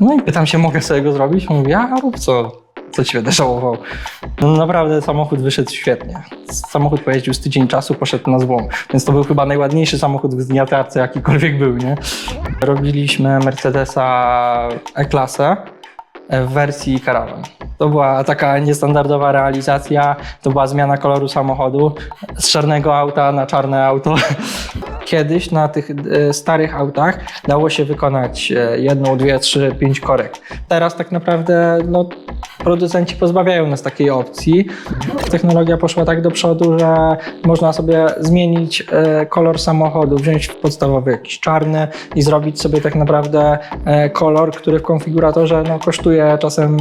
No i pytam się, mogę sobie go zrobić? On mówi, a rób co ci będę żałował. No naprawdę samochód wyszedł świetnie. Samochód pojeździł z tydzień czasu, poszedł na złom. Więc to był chyba najładniejszy samochód w zgniatarce, jakikolwiek był, nie? Robiliśmy Mercedesa E-klasę w wersji Caravan. To była taka niestandardowa realizacja, to była zmiana koloru samochodu z czarnego auta na czarne auto. Kiedyś na tych starych autach dało się wykonać 1, 2, 3, 5 korekt. Teraz tak naprawdę producenci pozbawiają nas takiej opcji. Technologia poszła tak do przodu, że można sobie zmienić kolor samochodu, wziąć podstawowy jakiś czarny i zrobić sobie tak naprawdę kolor, który w konfiguratorze kosztuje czasem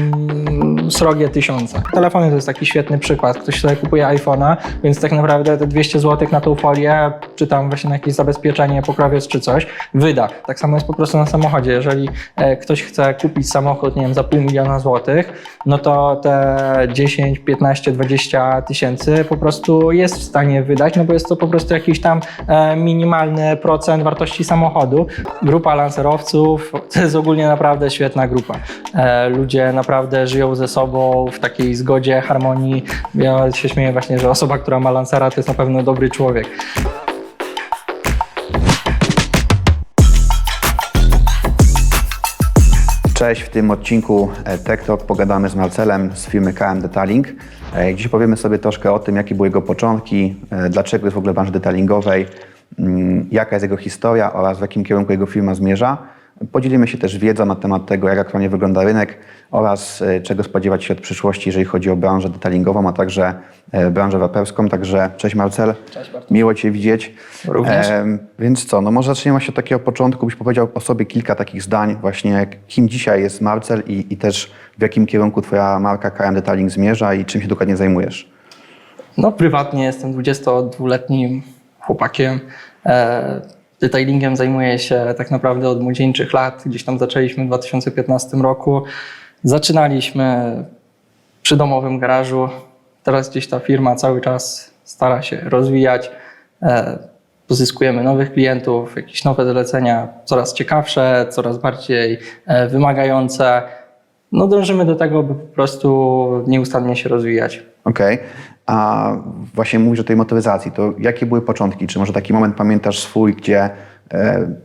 srogie 1000. Telefony to jest taki świetny przykład. Ktoś sobie kupuje iPhone'a, więc tak naprawdę te 200 zł na tą folię, czy tam właśnie na jakieś zabezpieczenie, pokrowiec czy coś, wyda. Tak samo jest po prostu na samochodzie. Jeżeli ktoś chce kupić samochód, nie wiem, za $500 000 złotych, no to te 10, 15, 20 tysięcy po prostu jest w stanie wydać, no bo jest to po prostu jakiś tam minimalny procent wartości samochodu. Grupa lancerowców to jest ogólnie naprawdę świetna grupa. Ludzie naprawdę żyją ze sobą w takiej zgodzie, harmonii. Ja się śmieję właśnie, że osoba, która ma lancera, to jest na pewno dobry człowiek. Cześć, w tym odcinku Tech Talk pogadamy z Marcelem z firmy KM Detailing. Dziś powiemy sobie troszkę o tym, jakie były jego początki, dlaczego jest w ogóle w branży detailingowej, jaka jest jego historia oraz w jakim kierunku jego firma zmierza. Podzielimy się też wiedzą na temat tego, jak aktualnie wygląda rynek oraz czego spodziewać się od przyszłości, jeżeli chodzi o branżę detailingową, a także branżę waperską. Także cześć Marcel, Cześć Bartosz. miło Cię widzieć. Również. Więc co, może zaczniemy się od takiego początku, byś powiedział o sobie kilka takich zdań właśnie, kim dzisiaj jest Marcel i też w jakim kierunku Twoja marka KM Detailing zmierza i czym się dokładnie zajmujesz? Prywatnie jestem 22-letnim chłopakiem. Detailingiem zajmuję się tak naprawdę od młodzieńczych lat. Gdzieś tam zaczęliśmy w 2015 roku. Zaczynaliśmy przy domowym garażu. Teraz gdzieś ta firma cały czas stara się rozwijać. Pozyskujemy nowych klientów, jakieś nowe zlecenia, coraz ciekawsze, coraz bardziej wymagające. Dążymy do tego, by po prostu nieustannie się rozwijać. Okej. A właśnie mówisz o tej motoryzacji, to jakie były początki? Czy może taki moment pamiętasz swój, gdzie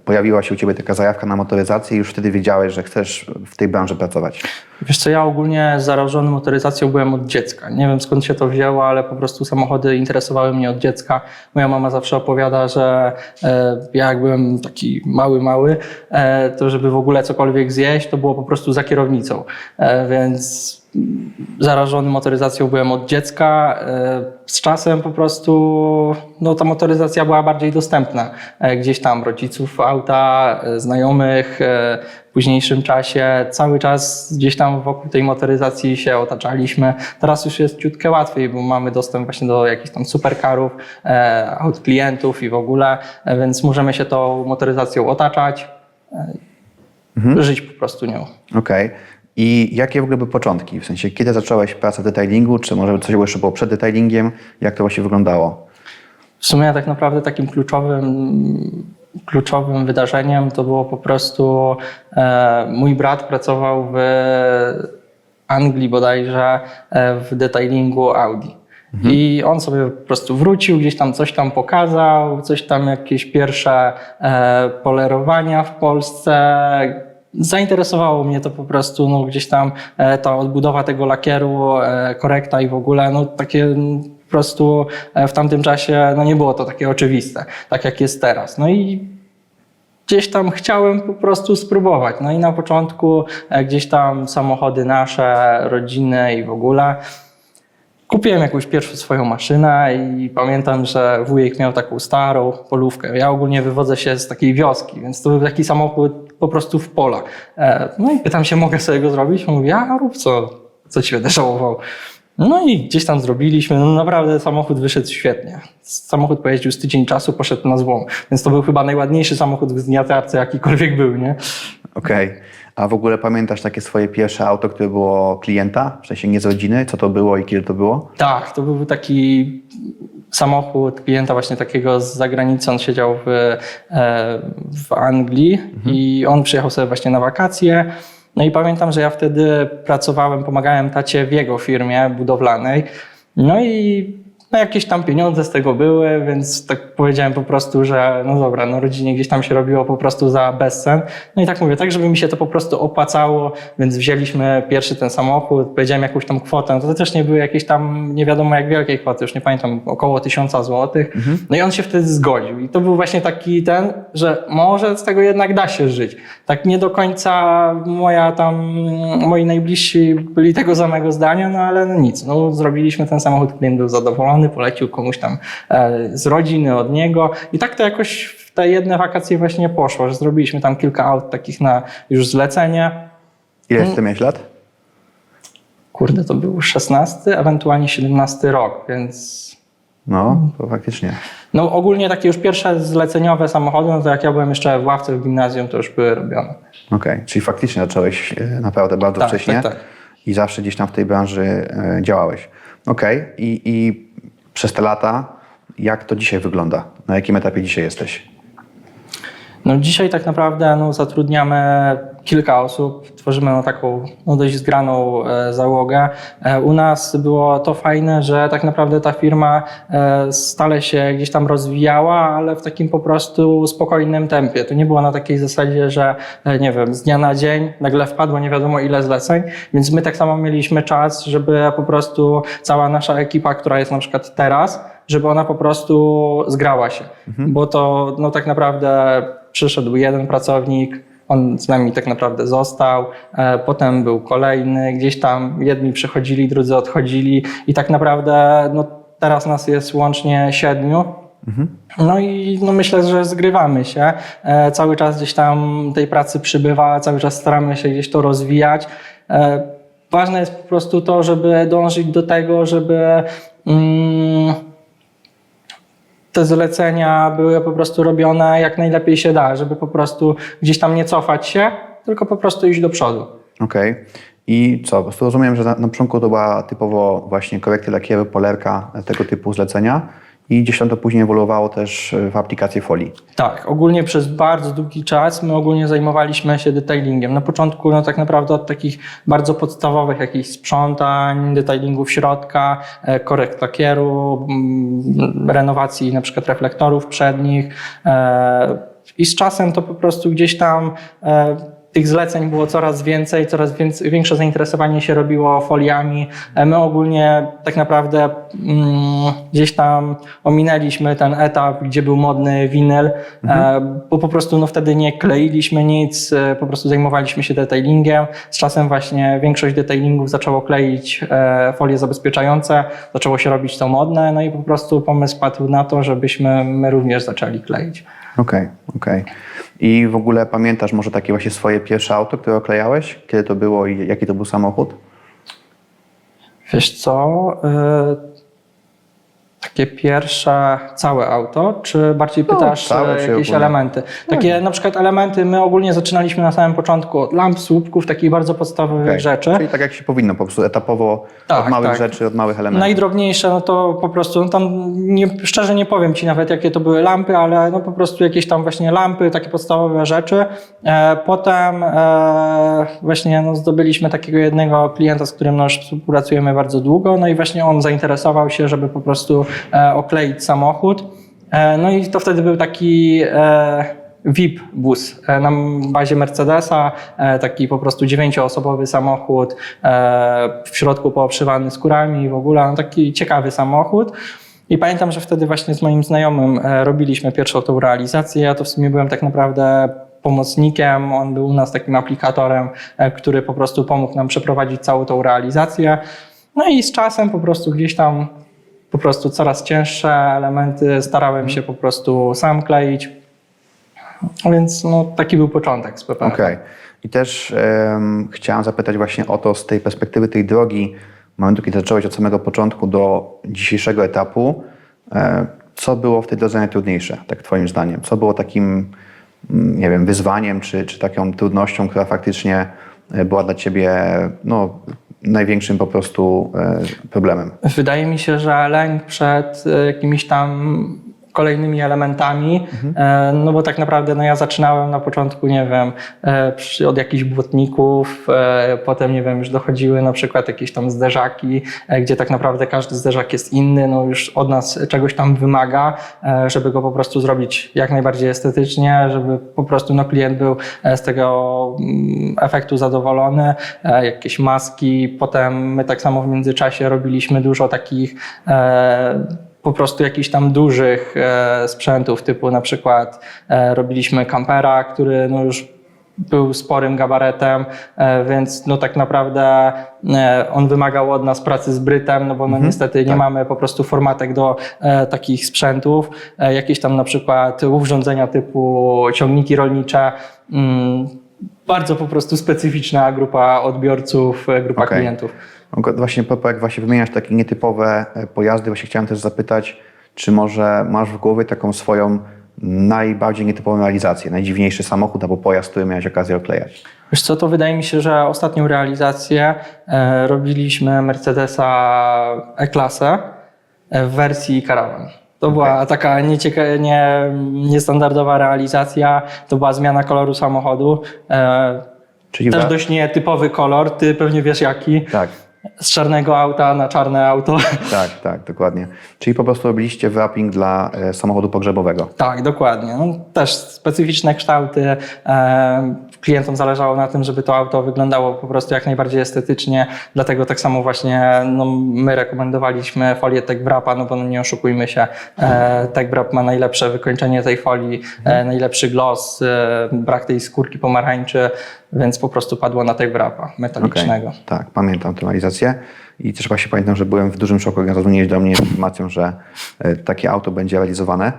pojawiła się u Ciebie taka zajawka na motoryzację i już wtedy wiedziałeś, że chcesz w tej branży pracować? Wiesz co, ja ogólnie zarażony motoryzacją byłem od dziecka. Nie wiem skąd się to wzięło, ale po prostu samochody interesowały mnie od dziecka. Moja mama zawsze opowiada, że ja jak byłem taki mały, to żeby w ogóle cokolwiek zjeść, to było po prostu za kierownicą. Więc zarażony motoryzacją byłem od dziecka. Z czasem po prostu ta motoryzacja była bardziej dostępna. Gdzieś tam rodziców, auta, znajomych. W późniejszym czasie cały czas gdzieś tam wokół tej motoryzacji się otaczaliśmy. Teraz już jest ciutkę łatwiej, bo mamy dostęp właśnie do jakichś tam supercarów, aut klientów i w ogóle, więc możemy się tą motoryzacją otaczać, żyć po prostu nią. Okej. I jakie w ogóle były początki? W sensie, kiedy zacząłeś pracę w detailingu, czy może coś jeszcze było przed detailingiem? Jak to właśnie wyglądało? W sumie tak naprawdę takim kluczowym wydarzeniem to było po prostu mój brat pracował w Anglii bodajże w detailingu Audi. I on sobie po prostu wrócił, gdzieś tam coś tam pokazał, coś tam jakieś pierwsze polerowania w Polsce. Zainteresowało mnie to po prostu, gdzieś tam ta odbudowa tego lakieru, korekta i w ogóle, takie po prostu w tamtym czasie nie było to takie oczywiste, tak jak jest teraz. I gdzieś tam chciałem po prostu spróbować. I na początku gdzieś tam samochody nasze, rodziny i w ogóle. Kupiłem jakąś pierwszą swoją maszynę i pamiętam, że wujek miał taką starą polówkę. Ja ogólnie wywodzę się z takiej wioski, więc to był taki samochód po prostu w polach. I pytam się, mogę sobie go zrobić? On mówi, a rób co ci będę żałował. I gdzieś tam zrobiliśmy. Naprawdę samochód wyszedł świetnie. Samochód pojeździł z tydzień czasu, poszedł na złom. Więc to był chyba najładniejszy samochód w zgniatarce, jakikolwiek był, nie? Okej. A w ogóle pamiętasz takie swoje pierwsze auto, które było klienta? W sensie nie z rodziny? Co to było i kiedy to było? Tak, to był taki samochód klienta właśnie takiego z zagranicy. On siedział w Anglii i on przyjechał sobie właśnie na wakacje. No i pamiętam, że ja wtedy pracowałem, pomagałem tacie w jego firmie budowlanej. No i jakieś tam pieniądze z tego były, więc tak powiedziałem po prostu, że no dobra, no rodzinie gdzieś tam się robiło po prostu za bezcen. No i tak mówię, tak żeby mi się to po prostu opłacało, więc wzięliśmy pierwszy ten samochód, powiedziałem jakąś tam kwotę, to też nie były jakieś tam nie wiadomo jak wielkie kwoty, już nie pamiętam, około 1000 złotych. No i on się wtedy zgodził i to był właśnie taki ten, że może z tego jednak da się żyć. Tak nie do końca moi najbliżsi byli tego samego zdania, no ale no nic, no zrobiliśmy ten samochód, klient był zadowolony, polecił komuś tam z rodziny od niego i tak to jakoś w te jedne wakacje właśnie poszło, że zrobiliśmy tam kilka aut takich na już zlecenie. Ile ty miałeś lat? Kurde, to był 16, ewentualnie 17 rok, więc No, to faktycznie. no ogólnie takie już pierwsze zleceniowe samochody, no to jak ja byłem jeszcze w ławce w gimnazjum, to już były robione. Okej, czyli faktycznie zacząłeś naprawdę bardzo Tak, wcześnie tak, tak. i zawsze gdzieś tam w tej branży działałeś. Okej, i przez te lata, jak to dzisiaj wygląda? Na jakim etapie dzisiaj jesteś? No dzisiaj tak naprawdę zatrudniamy kilka osób, tworzymy taką dość zgraną załogę. U nas było to fajne, że tak naprawdę ta firma stale się gdzieś tam rozwijała, ale w takim po prostu spokojnym tempie. To nie było na takiej zasadzie, że nie wiem, z dnia na dzień nagle wpadło nie wiadomo ile zleceń, więc my tak samo mieliśmy czas, żeby po prostu cała nasza ekipa, która jest na przykład teraz, żeby ona po prostu zgrała się. Bo to tak naprawdę przyszedł jeden pracownik, on z nami tak naprawdę został, potem był kolejny, gdzieś tam jedni przychodzili, drudzy odchodzili i tak naprawdę teraz nas jest łącznie 7. No i myślę, że zgrywamy się. Cały czas gdzieś tam tej pracy przybywa, cały czas staramy się gdzieś to rozwijać. Ważne jest po prostu to, żeby dążyć do tego, żeby te zlecenia były po prostu robione jak najlepiej się da, żeby po prostu gdzieś tam nie cofać się, tylko po prostu iść do przodu. Okej. I co? Po prostu rozumiem, że na początku to była typowo właśnie korekty lakieru, polerka, tego typu zlecenia i gdzieś tam to później ewoluowało też w aplikację folii. Tak, ogólnie przez bardzo długi czas my ogólnie zajmowaliśmy się detailingiem. Na początku tak naprawdę od takich bardzo podstawowych jakichś sprzątań, detailingów środka, korekt lakieru, renowacji na przykład reflektorów przednich i z czasem to po prostu gdzieś tam tych zleceń było coraz więcej, większe zainteresowanie się robiło foliami. My ogólnie tak naprawdę gdzieś tam ominęliśmy ten etap, gdzie był modny winyl, bo po prostu wtedy nie kleiliśmy nic, po prostu zajmowaliśmy się detailingiem. Z czasem właśnie większość detailingów zaczęło kleić folie zabezpieczające, zaczęło się robić to modne, no i po prostu pomysł padł na to, żebyśmy my również zaczęli kleić. Okej. I w ogóle pamiętasz może takie właśnie swoje pierwsze auto, które oklejałeś? Kiedy to było i jaki to był samochód? Wiesz co, takie pierwsze całe auto, czy bardziej pytasz całe, czy jakieś ogólnie? elementy? Takie na przykład elementy, my ogólnie zaczynaliśmy na samym początku od lamp, słupków, takich bardzo podstawowych rzeczy. Czyli tak jak się powinno, po prostu etapowo od małych rzeczy, od małych elementów. Najdrobniejsze, to po prostu, tam szczerze nie powiem Ci nawet jakie to były lampy, ale po prostu jakieś tam właśnie lampy, takie podstawowe rzeczy. Potem właśnie zdobyliśmy takiego jednego klienta, z którym już współpracujemy bardzo długo, no i właśnie on zainteresował się, żeby po prostu okleić samochód. No i to wtedy był taki VIP bus na bazie Mercedesa, taki po prostu 9-osobowy samochód, w środku poobszywany skórami w ogóle, taki ciekawy samochód. I pamiętam, że wtedy właśnie z moim znajomym robiliśmy pierwszą tą realizację. Ja to w sumie byłem tak naprawdę pomocnikiem, on był u nas takim aplikatorem, który po prostu pomógł nam przeprowadzić całą tą realizację. No i z czasem po prostu gdzieś tam coraz cięższe elementy starałem się po prostu sam kleić. Więc taki był początek z PPR. Okej. I też chciałem zapytać właśnie o to z tej perspektywy tej drogi, momentu, kiedy zacząłeś od samego początku do dzisiejszego etapu. Co było w tej drodze najtrudniejsze, tak twoim zdaniem? Co było takim, nie wiem, wyzwaniem, czy taką trudnością, która faktycznie była dla ciebie największym po prostu problemem? Wydaje mi się, że lęk przed jakimiś tam kolejnymi elementami, no bo tak naprawdę no ja zaczynałem na początku, nie wiem, od jakichś błotników, potem, nie wiem, już dochodziły na przykład jakieś tam zderzaki, gdzie tak naprawdę każdy zderzak jest inny, no już od nas czegoś tam wymaga, żeby go po prostu zrobić jak najbardziej estetycznie, żeby po prostu no klient był z tego efektu zadowolony, jakieś maski, potem my tak samo w międzyczasie robiliśmy dużo takich po prostu jakichś tam dużych sprzętów, typu na przykład robiliśmy kampera, który no już był sporym gabaretem, więc no tak naprawdę on wymagał od nas pracy z brytem, no bo no niestety nie mamy po prostu formatek do takich sprzętów. Jakieś tam na przykład urządzenia typu ciągniki rolnicze, bardzo po prostu specyficzna grupa odbiorców, grupa klientów. Właśnie jak właśnie wymieniasz takie nietypowe pojazdy, właśnie chciałem też zapytać, czy może masz w głowie taką swoją najbardziej nietypową realizację, najdziwniejszy samochód albo pojazd, który miałeś okazję oklejać? Wiesz co, to wydaje mi się, że ostatnią realizację robiliśmy Mercedesa E-klasę w wersji Caravan. To była taka niestandardowa realizacja, to była zmiana koloru samochodu. Czyli też dość nietypowy kolor, ty pewnie wiesz jaki. Tak. Z czarnego auta na czarne auto. Tak, dokładnie. Czyli po prostu robiliście wrapping dla samochodu pogrzebowego. Tak, dokładnie. No, też specyficzne kształty. Klientom zależało na tym, żeby to auto wyglądało po prostu jak najbardziej estetycznie. Dlatego tak samo właśnie no, my rekomendowaliśmy folię Tech Wrapa, no bo no, nie oszukujmy się, Tech Wrap ma najlepsze wykończenie tej folii, najlepszy gloss, brak tej skórki pomarańczy, więc po prostu padło na Tech Wrapa metalicznego. Okay. Tak, pamiętam tę realizację i też właśnie pamiętam, że byłem w dużym szoku, jak zadzwoniłeś do mnie informacją, że takie auto będzie realizowane.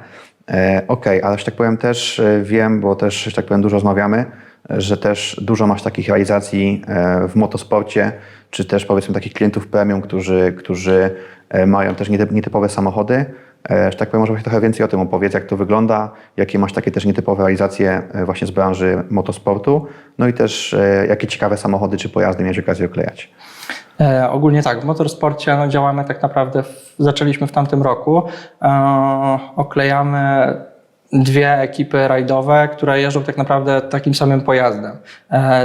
Ale że tak powiem też wiem, bo też, że tak powiem, dużo rozmawiamy, że też dużo masz takich realizacji w motosporcie, czy też powiedzmy takich klientów premium, którzy mają też nietypowe samochody. Że tak powiem, może trochę więcej o tym opowiedz, jak to wygląda, jakie masz takie też nietypowe realizacje właśnie z branży motosportu, no i też jakie ciekawe samochody czy pojazdy miałeś okazję oklejać. Ogólnie tak, w motorsporcie no, działamy tak naprawdę, zaczęliśmy w tamtym roku. Oklejamy 2 ekipy rajdowe, które jeżdżą tak naprawdę takim samym pojazdem.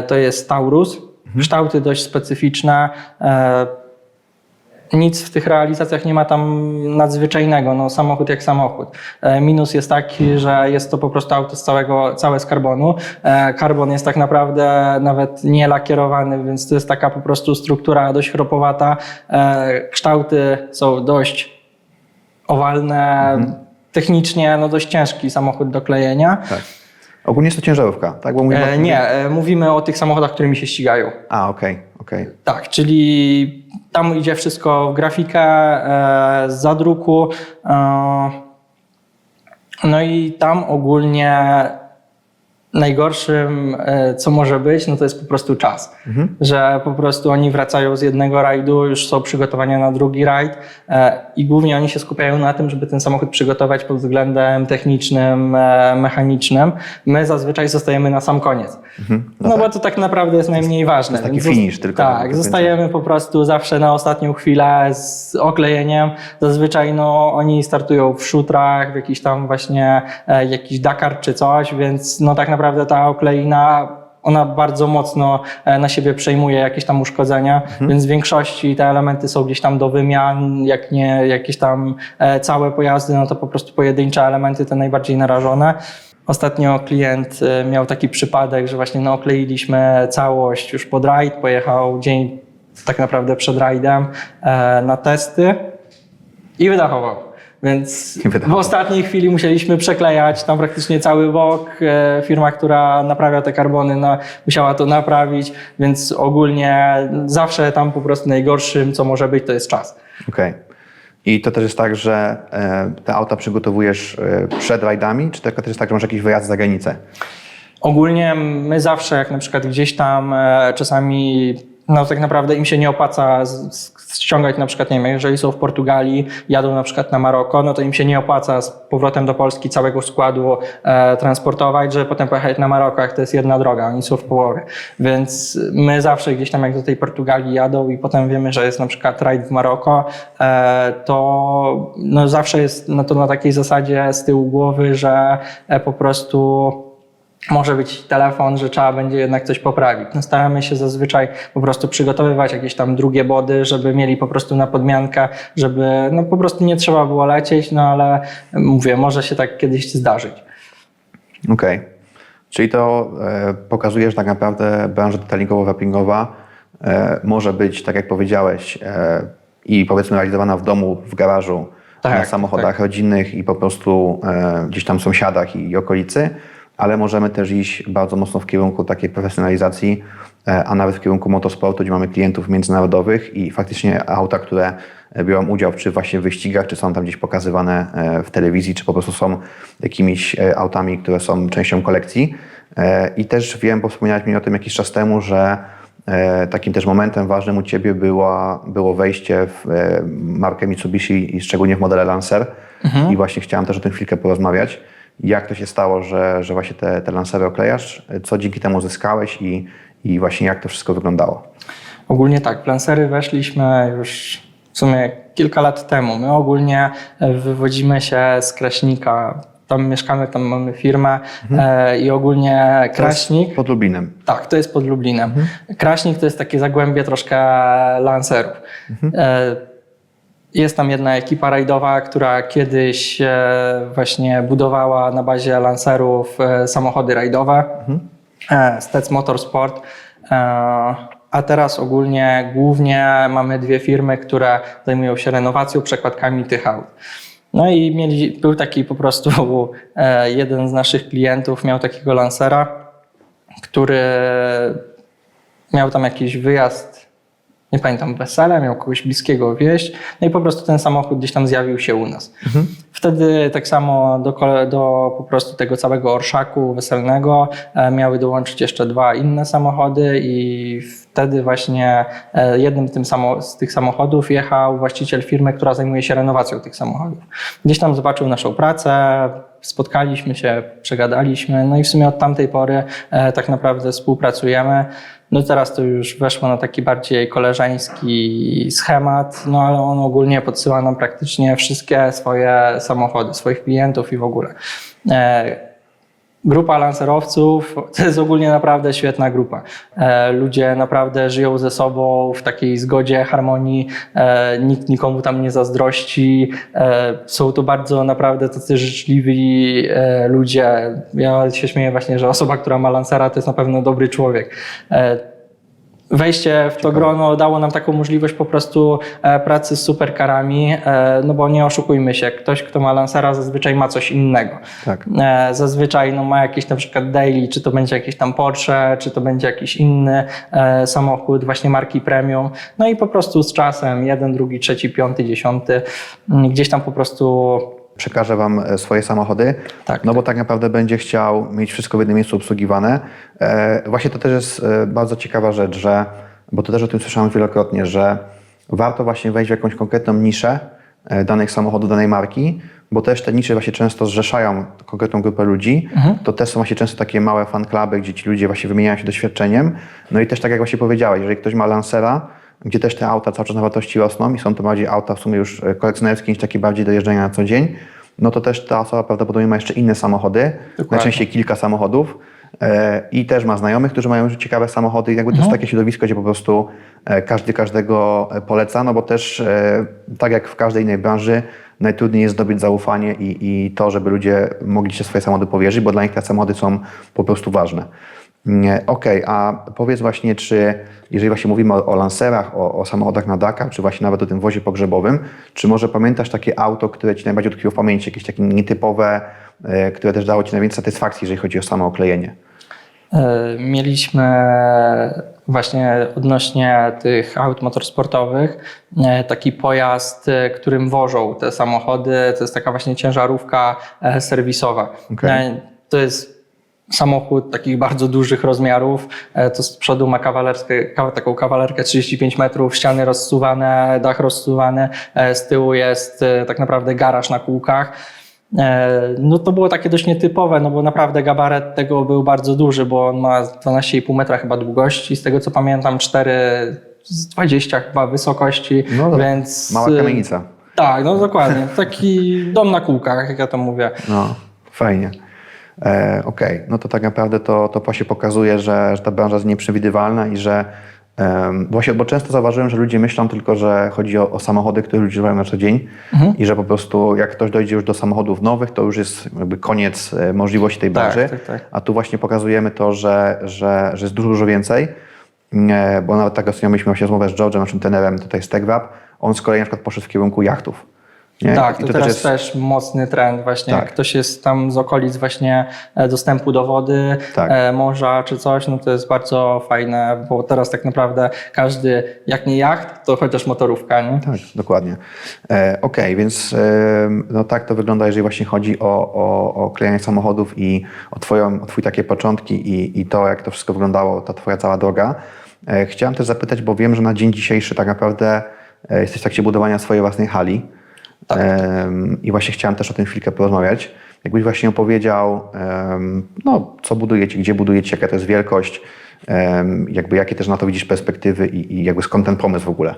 To jest Taurus, kształty dość specyficzne. Nic w tych realizacjach nie ma tam nadzwyczajnego, no samochód jak samochód. Minus jest taki, że jest to po prostu auto całe z karbonu. Karbon jest tak naprawdę nawet nie lakierowany, więc to jest taka po prostu struktura dość chropowata. Kształty są dość owalne, technicznie no dość ciężki samochód do klejenia. Tak. Ogólnie jest to ciężarówka, tak? Bo mówimy mówimy o tych samochodach, którymi się ścigają. Okej. Tak, czyli tam idzie wszystko w grafikę, z zadruku. No i tam ogólnie najgorszym, co może być, no to jest po prostu czas. Że po prostu oni wracają z jednego rajdu, już są przygotowania na drugi rajd i głównie oni się skupiają na tym, żeby ten samochód przygotować pod względem technicznym, mechanicznym. My zazwyczaj zostajemy na sam koniec. No bo to tak naprawdę jest najmniej ważne. To jest taki finish tylko. Tak, zostajemy po prostu zawsze na ostatnią chwilę z oklejeniem. Zazwyczaj no, oni startują w szutrach, w jakiś tam właśnie jakiś Dakar czy coś, więc no tak naprawdę ta okleina ona bardzo mocno na siebie przejmuje jakieś tam uszkodzenia, więc w większości te elementy są gdzieś tam do wymian, jak nie jakieś tam całe pojazdy, no to po prostu pojedyncze elementy te najbardziej narażone. Ostatnio klient miał taki przypadek, że właśnie no, okleiliśmy całość już pod rajd, pojechał dzień tak naprawdę przed rajdem na testy i wydachował. Więc w ostatniej chwili musieliśmy przeklejać tam praktycznie cały bok. Firma, która naprawia te karbony, musiała to naprawić, więc ogólnie zawsze tam po prostu najgorszym, co może być, to jest czas. Okej. I to też jest tak, że te auta przygotowujesz przed rajdami, czy to też jest tak, że masz jakiś wyjazd za granicę? Ogólnie my zawsze, jak na przykład gdzieś tam czasami no tak naprawdę im się nie opłaca ściągać na przykład, nie wiem, jeżeli są w Portugalii, jadą na przykład na Maroko, no to im się nie opłaca z powrotem do Polski całego składu transportować, żeby potem pojechać na Maroko, jak to jest jedna droga, oni są w połowie. Więc my zawsze gdzieś tam jak do tej Portugalii jadą i potem wiemy, że jest na przykład rajd w Maroko, to no zawsze jest to na takiej zasadzie z tyłu głowy, że po prostu może być telefon, że trzeba będzie jednak coś poprawić. No staramy się zazwyczaj po prostu przygotowywać jakieś tam drugie body, żeby mieli po prostu na podmiankę, żeby no po prostu nie trzeba było lecieć, no ale mówię, może się tak kiedyś zdarzyć. Okej. Czyli to pokazuje, że tak naprawdę branża detailingowo-wrappingowa może być, tak jak powiedziałeś, i powiedzmy realizowana w domu, w garażu, na samochodach rodzinnych i po prostu gdzieś tam sąsiadach i okolicy, ale możemy też iść bardzo mocno w kierunku takiej profesjonalizacji, a nawet w kierunku motosportu, gdzie mamy klientów międzynarodowych i faktycznie auta, które biorą udział czy właśnie w wyścigach, czy są tam gdzieś pokazywane w telewizji, czy po prostu są jakimiś autami, które są częścią kolekcji. I też wiem, bo wspomniałeś mi o tym jakiś czas temu, że takim też momentem ważnym u Ciebie było wejście w markę Mitsubishi i szczególnie w modele Lancer. I właśnie chciałem też o tym chwilkę porozmawiać. Jak to się stało, że właśnie te Lancery oklejasz? Co dzięki temu zyskałeś i właśnie jak to wszystko wyglądało? Ogólnie tak, w Lancery weszliśmy już w sumie kilka lat temu. My ogólnie wywodzimy się z Kraśnika. Tam mieszkamy, tam mamy firmę i ogólnie Kraśnik... Pod Lublinem. Tak, to jest pod Lublinem. Kraśnik to jest takie zagłębie troszkę Lancerów. Jest tam jedna ekipa rajdowa, która kiedyś właśnie budowała na bazie Lancerów samochody rajdowe, Stec Motorsport. A teraz ogólnie głównie mamy dwie firmy, które zajmują się renowacją, przekładkami tych aut. No i był taki po prostu jeden z naszych klientów miał takiego Lancera, który miał tam jakiś wyjazd, nie pamiętam, wesele, miał kogoś bliskiego wieść, no i po prostu ten samochód gdzieś tam zjawił się u nas. Wtedy tak samo do po prostu tego całego orszaku weselnego miały dołączyć jeszcze dwa inne samochody i wtedy właśnie jednym z tych samochodów jechał właściciel firmy, która zajmuje się renowacją tych samochodów. Gdzieś tam zobaczył naszą pracę, spotkaliśmy się, przegadaliśmy, no i w sumie od tamtej pory tak naprawdę współpracujemy. No teraz to już weszło na taki bardziej koleżeński schemat, no ale on ogólnie podsyła nam praktycznie wszystkie swoje samochody, swoich klientów i w ogóle. Grupa lancerowców to jest ogólnie naprawdę świetna grupa. Ludzie naprawdę żyją ze sobą w takiej zgodzie, harmonii, nikt nikomu tam nie zazdrości. Są to bardzo naprawdę tacy życzliwi ludzie. Ja się śmieję właśnie, że osoba, która ma Lancera, to jest na pewno dobry człowiek. Wejście w to grono dało nam taką możliwość po prostu pracy z superkarami, no bo nie oszukujmy się, ktoś, kto ma Lancera, zazwyczaj ma coś innego. Tak. Zazwyczaj no, ma jakiś na przykład daily, czy to będzie jakiś tam Porsche, czy to będzie jakiś inny samochód właśnie marki premium. No i po prostu z czasem jeden, drugi, trzeci, piąty, dziesiąty, gdzieś tam po prostu przekaże Wam swoje samochody, tak, no bo tak naprawdę będzie chciał mieć wszystko w jednym miejscu obsługiwane. Właśnie to też jest bardzo ciekawa rzecz, bo to też o tym słyszałem wielokrotnie, że warto właśnie wejść w jakąś konkretną niszę danych samochodów, danej marki, bo też te nisze właśnie często zrzeszają konkretną grupę ludzi. To też są właśnie często takie małe fan cluby, gdzie ci ludzie właśnie wymieniają się doświadczeniem. No i też tak jak właśnie powiedziałeś, jeżeli ktoś ma Lancera, gdzie też te auta cały czas na wartości rosną i są to bardziej auta w sumie już kolekcjonerskie niż takie bardziej do jeżdżenia na co dzień, no to też ta osoba prawdopodobnie ma jeszcze inne samochody, najczęściej kilka samochodów i też ma znajomych, którzy mają już ciekawe samochody i jakby to jest takie środowisko, gdzie po prostu każdy każdego poleca, no bo też tak jak w każdej innej branży najtrudniej jest zdobyć zaufanie i to, żeby ludzie mogli się swoje samochody powierzyć, bo dla nich te samochody są po prostu ważne. Okej, a powiedz właśnie, czy jeżeli właśnie mówimy o Lancerach, o samochodach na Dakar, czy właśnie nawet o tym wozie pogrzebowym, czy może pamiętasz takie auto, które Ci najbardziej utkwiło w pamięci, jakieś takie nietypowe, które też dało Ci najwięcej satysfakcji, jeżeli chodzi o samo oklejenie? Mieliśmy właśnie odnośnie tych aut motorsportowych taki pojazd, którym wożą te samochody, to jest taka właśnie ciężarówka serwisowa. Okay. To jest samochód takich bardzo dużych rozmiarów. To z przodu ma taką kawalerkę 35 metrów, ściany rozsuwane, dach rozsuwany. Z tyłu jest tak naprawdę garaż na kółkach. No to było takie dość nietypowe, no bo naprawdę gabaret tego był bardzo duży, bo on ma 12,5 metra chyba długości, z tego co pamiętam 4,20 chyba wysokości, No, więc... mała kamienica. Tak, no dokładnie. Taki dom na kółkach, jak ja to mówię. No, fajnie. Okej, no to tak naprawdę to właśnie pokazuje, że ta branża jest nieprzewidywalna i że właśnie, bo często zauważyłem, że ludzie myślą tylko, że chodzi o samochody, które ludzie używają na co dzień i że po prostu jak ktoś dojdzie już do samochodów nowych, to już jest jakby koniec możliwości tej branży. Tak. A tu właśnie pokazujemy to, że jest dużo więcej, bo nawet tak ostatnio mieliśmy właśnie rozmowę z George'em, naszym trenerem tutaj z TechWrap, on z kolei na przykład poszedł w kierunku jachtów. Nie? Tak, I to teraz też mocny trend właśnie, Tak. jak ktoś jest tam z okolic właśnie dostępu do wody, Tak. morza czy coś, no to jest bardzo fajne, bo teraz tak naprawdę każdy, jak nie jacht, to chociaż motorówka, nie? Tak, dokładnie. Okej, więc no tak to wygląda, jeżeli właśnie chodzi o klejenie samochodów i o twój takie początki i to, jak to wszystko wyglądało, ta twoja cała droga. Chciałem też zapytać, bo wiem, że na dzień dzisiejszy tak naprawdę jesteś w trakcie budowania swojej własnej hali. Tak. I właśnie chciałem też o tym chwilkę porozmawiać. Jakbyś właśnie opowiedział, no, co budujecie, gdzie budujecie, jaka to jest wielkość, jakby jakie też na to widzisz perspektywy i jakby skąd ten pomysł w ogóle?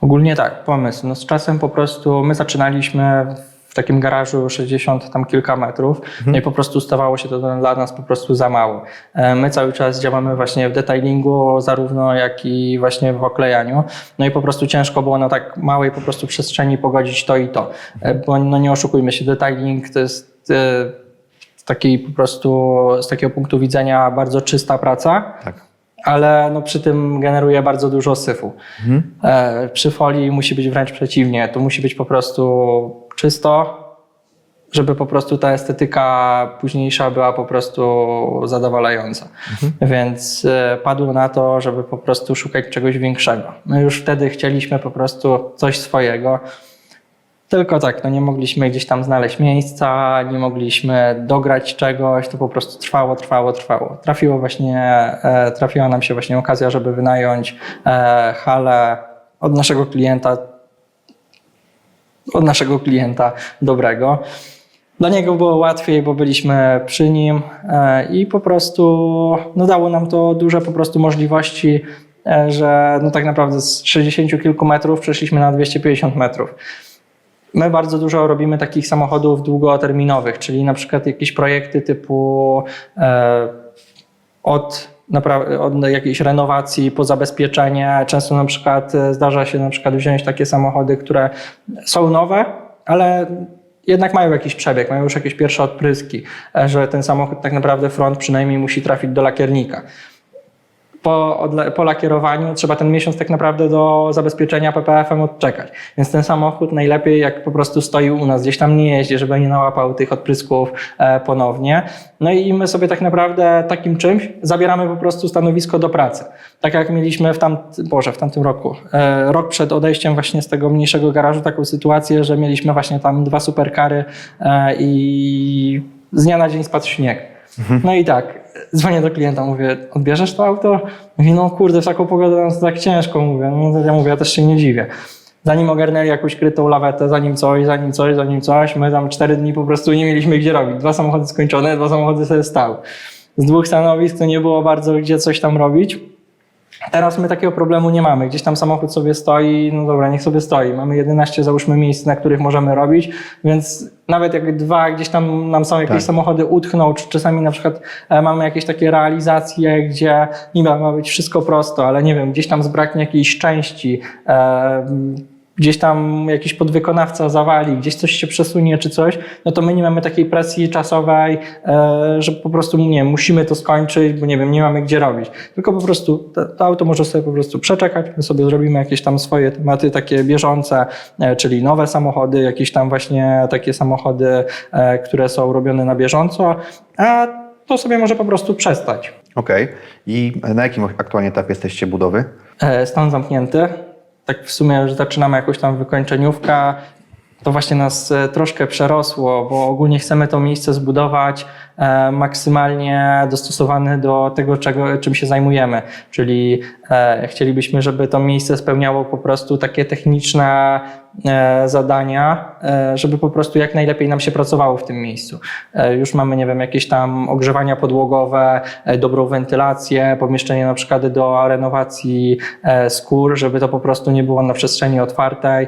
Ogólnie tak, pomysł. No z czasem po prostu my zaczynaliśmy w takim garażu 60 tam kilka metrów, no i po prostu stawało się to dla nas po prostu za mało. My cały czas działamy właśnie w detailingu, zarówno jak i właśnie w oklejaniu, no i po prostu ciężko było na tak małej po prostu przestrzeni pogodzić to i to, bo no nie oszukujmy się, detailing to jest po prostu z takiego punktu widzenia bardzo czysta praca. Tak. Ale no przy tym generuje bardzo dużo syfu. Przy folii musi być wręcz przeciwnie. Tu musi być po prostu czysto, żeby po prostu ta estetyka późniejsza była po prostu zadowalająca. Więc padło na to, żeby po prostu szukać czegoś większego. My już wtedy chcieliśmy po prostu coś swojego. Tylko tak, no nie mogliśmy gdzieś tam znaleźć miejsca, nie mogliśmy dograć czegoś, to po prostu trwało. Trafiła nam się właśnie okazja, żeby wynająć halę od naszego klienta dobrego. Dla niego było łatwiej, bo byliśmy przy nim i po prostu no dało nam to duże po prostu możliwości, że no tak naprawdę z 60 kilku metrów przeszliśmy na 250 metrów. My bardzo dużo robimy takich samochodów długoterminowych, czyli na przykład jakieś projekty typu od jakiejś renowacji po zabezpieczenie. Często na przykład zdarza się na przykład wziąć takie samochody, które są nowe, ale jednak mają jakiś przebieg, mają już jakieś pierwsze odpryski, że ten samochód tak naprawdę front przynajmniej musi trafić do lakiernika. Po lakierowaniu trzeba ten miesiąc tak naprawdę do zabezpieczenia PPF-em odczekać. Więc ten samochód najlepiej jak po prostu stoi u nas, gdzieś tam nie jeździ, żeby nie nałapał tych odprysków ponownie. No i my sobie tak naprawdę takim czymś zabieramy po prostu stanowisko do pracy. Tak jak mieliśmy w tamtym roku. Rok przed odejściem właśnie z tego mniejszego garażu taką sytuację, że mieliśmy właśnie tam 2 superkary i z dnia na dzień spadł śnieg. No i tak, dzwonię do klienta, mówię, odbierzesz to auto? Mówi, no kurde, w taką pogodę nam to tak ciężko, mówię. No ja mówię, ja też się nie dziwię. Zanim ogarnęli jakąś krytą lawetę, zanim coś, my tam 4 dni po prostu nie mieliśmy gdzie robić. 2 samochody skończone, 2 samochody sobie stały. Z 2 stanowisk to nie było bardzo gdzie coś tam robić. Teraz my takiego problemu nie mamy. Gdzieś tam samochód sobie stoi, no dobra, niech sobie stoi. Mamy 11 załóżmy miejsc, na których możemy robić, więc nawet jak 2 gdzieś tam nam są jakieś samochody utkną, czy czasami na przykład mamy jakieś takie realizacje, gdzie niby ma być wszystko prosto, ale nie wiem, gdzieś tam zbraknie jakiejś części, gdzieś tam jakiś podwykonawca zawali, gdzieś coś się przesunie czy coś, no to my nie mamy takiej presji czasowej, że po prostu nie, musimy to skończyć, bo nie wiem, nie mamy gdzie robić. Tylko po prostu to auto może sobie po prostu przeczekać, my sobie zrobimy jakieś tam swoje tematy takie bieżące, czyli nowe samochody, jakieś tam właśnie takie samochody, które są robione na bieżąco, a to sobie może po prostu przestać. Okej. I na jakim aktualnie etapie jesteście budowy? Stan zamknięty. Tak w sumie już zaczynamy jakąś tam wykończeniówkę. To właśnie nas troszkę przerosło, bo ogólnie chcemy to miejsce zbudować maksymalnie dostosowany do tego, czym się zajmujemy. Czyli chcielibyśmy, żeby to miejsce spełniało po prostu takie techniczne zadania, żeby po prostu jak najlepiej nam się pracowało w tym miejscu. Już mamy, nie wiem, jakieś tam ogrzewania podłogowe, dobrą wentylację, pomieszczenie na przykład do renowacji skór, żeby to po prostu nie było na przestrzeni otwartej,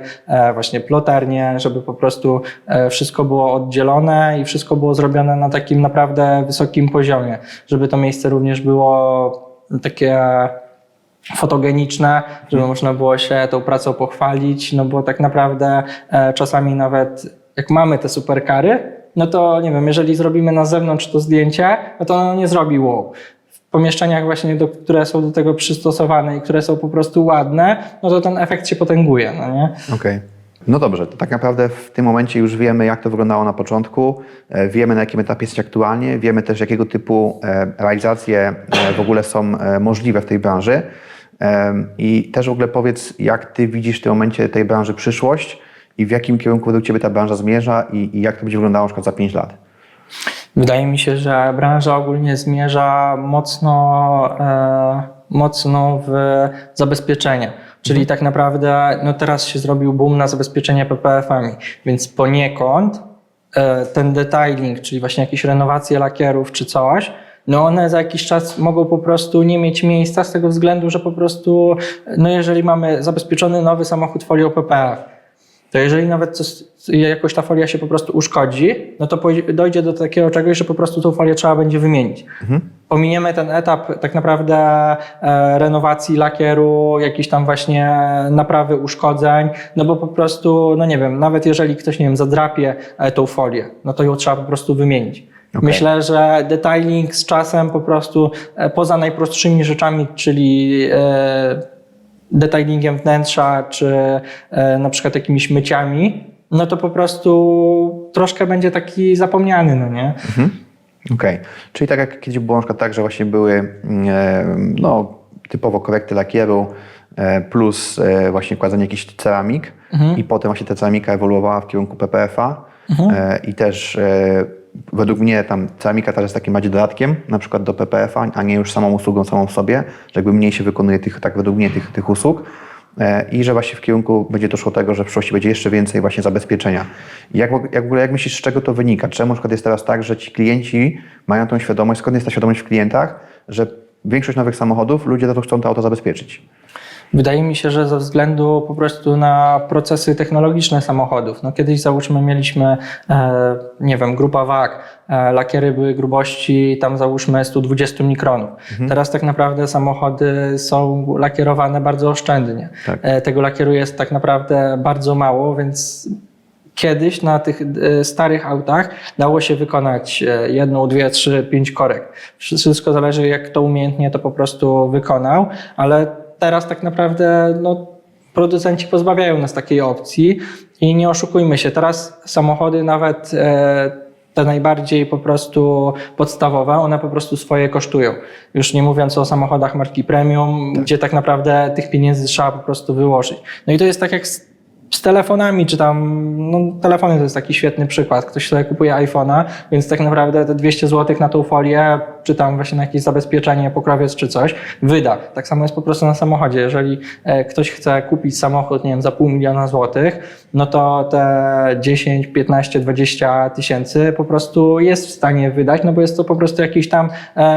właśnie ploternie, żeby po prostu wszystko było oddzielone i wszystko było zrobione na takim naprawdę wysokim poziomie, żeby to miejsce również było takie fotogeniczne, żeby można było się tą pracą pochwalić, no bo tak naprawdę czasami nawet jak mamy te superkary, no to nie wiem, jeżeli zrobimy na zewnątrz to zdjęcie, no to ono nie zrobi wow. W pomieszczeniach właśnie, które są do tego przystosowane i które są po prostu ładne, no to ten efekt się potęguje, no nie? Okej. No dobrze, to tak naprawdę w tym momencie już wiemy, jak to wyglądało na początku, wiemy, na jakim etapie jesteś aktualnie, wiemy też, jakiego typu realizacje w ogóle są możliwe w tej branży. I też w ogóle powiedz, jak ty widzisz w tym momencie tej branży przyszłość i w jakim kierunku według ciebie ta branża zmierza i jak to będzie wyglądało na przykład za 5 lat? Wydaje mi się, że branża ogólnie zmierza mocno w zabezpieczenie. Czyli tak naprawdę no teraz się zrobił boom na zabezpieczenie PPF-ami, więc poniekąd ten detailing, czyli właśnie jakieś renowacje lakierów czy coś, no one za jakiś czas mogą po prostu nie mieć miejsca z tego względu, że po prostu, no jeżeli mamy zabezpieczony nowy samochód folią PPF, to jeżeli nawet jakoś ta folia się po prostu uszkodzi, no to dojdzie do takiego czegoś, że po prostu tą folię trzeba będzie wymienić. Pominiemy ten etap tak naprawdę renowacji lakieru, jakiś tam właśnie naprawy uszkodzeń, no bo po prostu, no nie wiem, nawet jeżeli ktoś, nie wiem, zadrapie tą folię, no to ją trzeba po prostu wymienić. Okay. Myślę, że detailing z czasem po prostu poza najprostszymi rzeczami, czyli detailingiem wnętrza, czy na przykład jakimiś myciami, no to po prostu troszkę będzie taki zapomniany, no nie? Okej. Czyli tak jak kiedyś było na przykład tak, że właśnie były no, typowo korekty lakieru plus właśnie wkładanie jakichś ceramik i potem właśnie ta ceramika ewoluowała w kierunku PPF-a i też według mnie tam ceramika też jest takim bardziej dodatkiem, na przykład do PPF-a, a nie już samą usługą samą w sobie, że jakby mniej się wykonuje tak według mnie tych usług i że właśnie w kierunku będzie to szło tego, że w przyszłości będzie jeszcze więcej właśnie zabezpieczenia. I jak myślisz, z czego to wynika? Czemu na przykład jest teraz tak, że ci klienci mają tą świadomość, skąd jest ta świadomość w klientach, że większość nowych samochodów ludzie za to chcą to auto zabezpieczyć? Wydaje mi się, że ze względu po prostu na procesy technologiczne samochodów. No kiedyś załóżmy mieliśmy, nie wiem, grupa WAG, lakiery były grubości tam załóżmy 120 mikronów. Teraz tak naprawdę samochody są lakierowane bardzo oszczędnie. Tak. Tego lakieru jest tak naprawdę bardzo mało, więc kiedyś na tych starych autach dało się wykonać 1, 2, 3, 5 korekt. Wszystko zależy, jak kto umiejętnie to po prostu wykonał, ale teraz tak naprawdę no, producenci pozbawiają nas takiej opcji i nie oszukujmy się, teraz samochody nawet te najbardziej po prostu podstawowe, one po prostu swoje kosztują. Już nie mówiąc o samochodach marki premium, gdzie tak naprawdę tych pieniędzy trzeba po prostu wyłożyć. No i to jest tak jak z telefonami, czy tam, no telefony to jest taki świetny przykład. Ktoś sobie kupuje iPhone'a, więc tak naprawdę te 200 zł na tą folię, czy tam właśnie na jakieś zabezpieczenie, pokrowiec czy coś, wyda. Tak samo jest po prostu na samochodzie. Jeżeli ktoś chce kupić samochód, nie wiem, za $500 000 złotych, no to te 10, 15, 20 tysięcy po prostu jest w stanie wydać, no bo jest to po prostu jakiś tam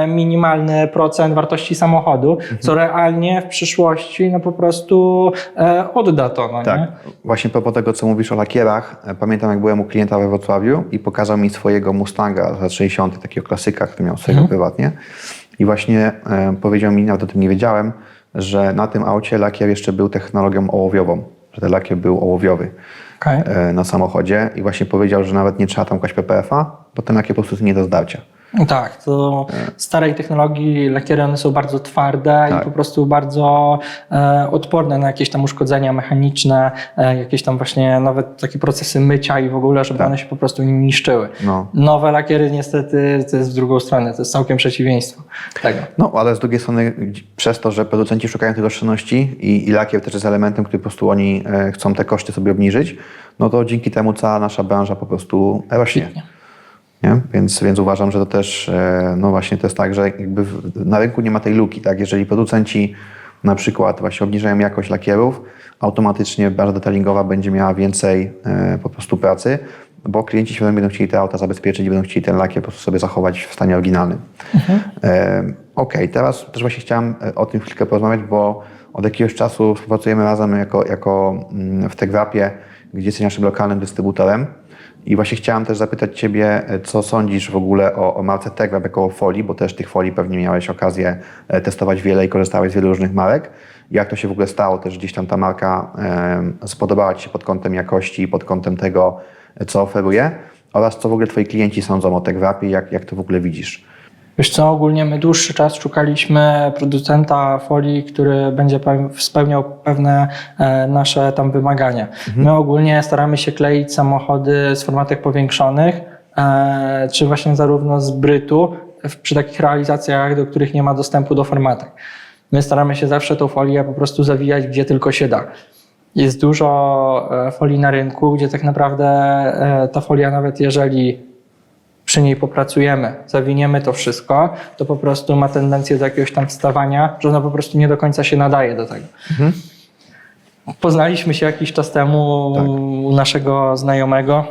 minimalny procent wartości samochodu, co realnie w przyszłości no po prostu odda to. No, tak. Nie? Właśnie propos tego, co mówisz o lakierach, pamiętam jak byłem u klienta we Wrocławiu i pokazał mi swojego Mustanga z lat 60., takiego klasyka, który miał swojego prywatnie i właśnie powiedział mi, nawet o tym nie wiedziałem, że na tym aucie lakier jeszcze był technologią ołowiową, że ten lakier był ołowiowy na samochodzie i właśnie powiedział, że nawet nie trzeba tam kłaść PPF-a, bo ten lakier po prostu nie do zdarcia. Tak, to starej technologii lakiery one są bardzo twarde i po prostu bardzo odporne na jakieś tam uszkodzenia mechaniczne, jakieś tam właśnie nawet takie procesy mycia i w ogóle, żeby one się po prostu nie niszczyły. No. Nowe lakiery niestety to jest w drugą stronę, to jest całkiem przeciwieństwo tego. No, ale z drugiej strony przez to, że producenci szukają tych oszczędności i lakier też jest elementem, który po prostu oni chcą te koszty sobie obniżyć, no to dzięki temu cała nasza branża po prostu rośnie. Nie? Więc uważam, że to też, no właśnie to jest tak, że jakby na rynku nie ma tej luki, tak? Jeżeli producenci na przykład właśnie obniżają jakość lakierów, automatycznie branża detailingowa będzie miała więcej po prostu pracy, bo klienci świadomie będą chcieli te auta zabezpieczyć i będą chcieli ten lakier po prostu sobie zachować w stanie oryginalnym. Okej, teraz też właśnie chciałem o tym chwilkę porozmawiać, bo od jakiegoś czasu współpracujemy razem jako w TechWrapie, gdzie jesteś naszym lokalnym dystrybutorem. I właśnie chciałem też zapytać Ciebie, co sądzisz w ogóle o marce TechWrap jako o folii, bo też tych folii pewnie miałeś okazję testować wiele i korzystałeś z wielu różnych marek. Jak to się w ogóle stało, też gdzieś tam ta marka spodobała Ci się pod kątem jakości, pod kątem tego, co oferuje, oraz co w ogóle Twoi klienci sądzą o TechWrapie, jak to w ogóle widzisz? Wiesz co, ogólnie my dłuższy czas szukaliśmy producenta folii, który będzie spełniał pewne nasze tam wymagania. My ogólnie staramy się kleić samochody z formatach powiększonych, czy właśnie zarówno z brytu, przy takich realizacjach, do których nie ma dostępu do formatek. My staramy się zawsze tą folię po prostu zawijać, gdzie tylko się da. Jest dużo folii na rynku, gdzie tak naprawdę ta folia, nawet jeżeli przy niej popracujemy, zawiniemy to wszystko, to po prostu ma tendencję do jakiegoś tam wstawania, że ona po prostu nie do końca się nadaje do tego. Poznaliśmy się jakiś czas temu u naszego znajomego.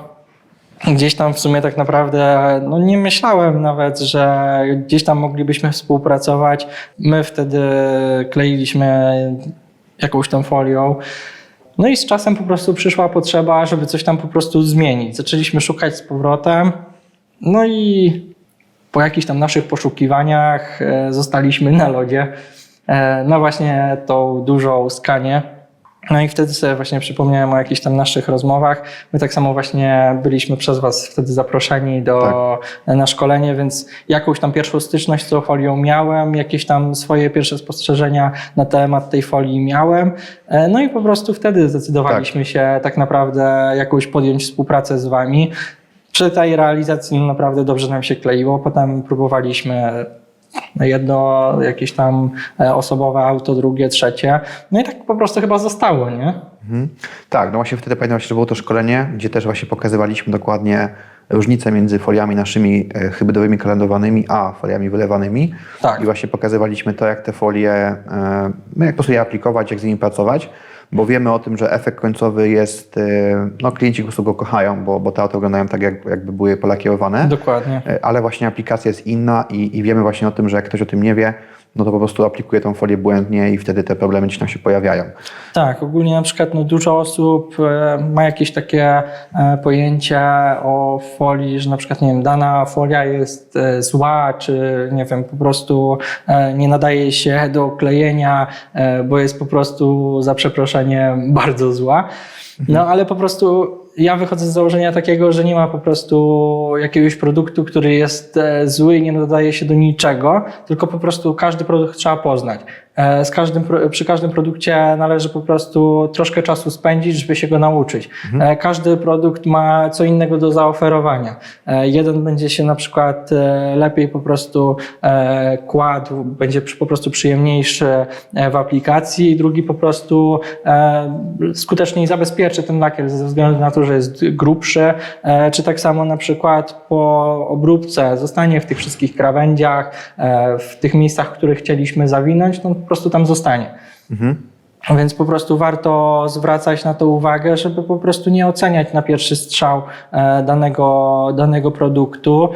Gdzieś tam w sumie tak naprawdę no nie myślałem nawet, że gdzieś tam moglibyśmy współpracować. My wtedy kleiliśmy jakąś tam folią. No i z czasem po prostu przyszła potrzeba, żeby coś tam po prostu zmienić. Zaczęliśmy szukać z powrotem. No i po jakichś tam naszych poszukiwaniach zostaliśmy na lodzie, na właśnie tą dużą Scanię. No i wtedy sobie właśnie przypomniałem o jakichś tam naszych rozmowach. My tak samo właśnie byliśmy przez Was wtedy zaproszeni na szkolenie, więc jakąś tam pierwszą styczność z tą folią miałem, jakieś tam swoje pierwsze spostrzeżenia na temat tej folii miałem. No i po prostu wtedy zdecydowaliśmy się tak naprawdę jakąś podjąć współpracę z Wami. Przy tej realizacji naprawdę dobrze nam się kleiło. Potem próbowaliśmy jedno jakieś tam osobowe auto, drugie, trzecie. No i tak po prostu chyba zostało, nie? Tak, no właśnie wtedy pamiętam, że było to szkolenie, gdzie też właśnie pokazywaliśmy dokładnie różnicę między foliami naszymi hybrydowymi kalendowanymi, a foliami wylewanymi. Tak. I właśnie pokazywaliśmy to, jak te folie, jak po prostu je aplikować, jak z nimi pracować. Bo wiemy o tym, że efekt końcowy jest, no klienci po prostu go kochają, bo te auta wyglądają tak, jakby były polakierowane. Dokładnie. Ale właśnie aplikacja jest inna i wiemy właśnie o tym, że jak ktoś o tym nie wie, no to po prostu aplikuje tą folię błędnie i wtedy te problemy gdzieś tam się pojawiają. Tak, ogólnie na przykład no, dużo osób ma jakieś takie pojęcie o folii, że na przykład nie wiem, dana folia jest zła, czy nie wiem, po prostu nie nadaje się do klejenia, bo jest po prostu za przeproszeniem bardzo zła. No ale po prostu ja wychodzę z założenia takiego, że nie ma po prostu jakiegoś produktu, który jest zły i nie nadaje się do niczego, tylko po prostu każdy produkt trzeba poznać. Przy każdym produkcie należy po prostu troszkę czasu spędzić, żeby się go nauczyć. Każdy produkt ma co innego do zaoferowania. Jeden będzie się na przykład lepiej po prostu kładł, będzie po prostu przyjemniejszy w aplikacji, drugi po prostu skuteczniej zabezpieczy ten lakier ze względu na to, że jest grubszy, czy tak samo na przykład po obróbce zostanie w tych wszystkich krawędziach, w tych miejscach, w których chcieliśmy zawinąć, no po prostu tam zostanie. Więc po prostu warto zwracać na to uwagę, żeby po prostu nie oceniać na pierwszy strzał danego produktu,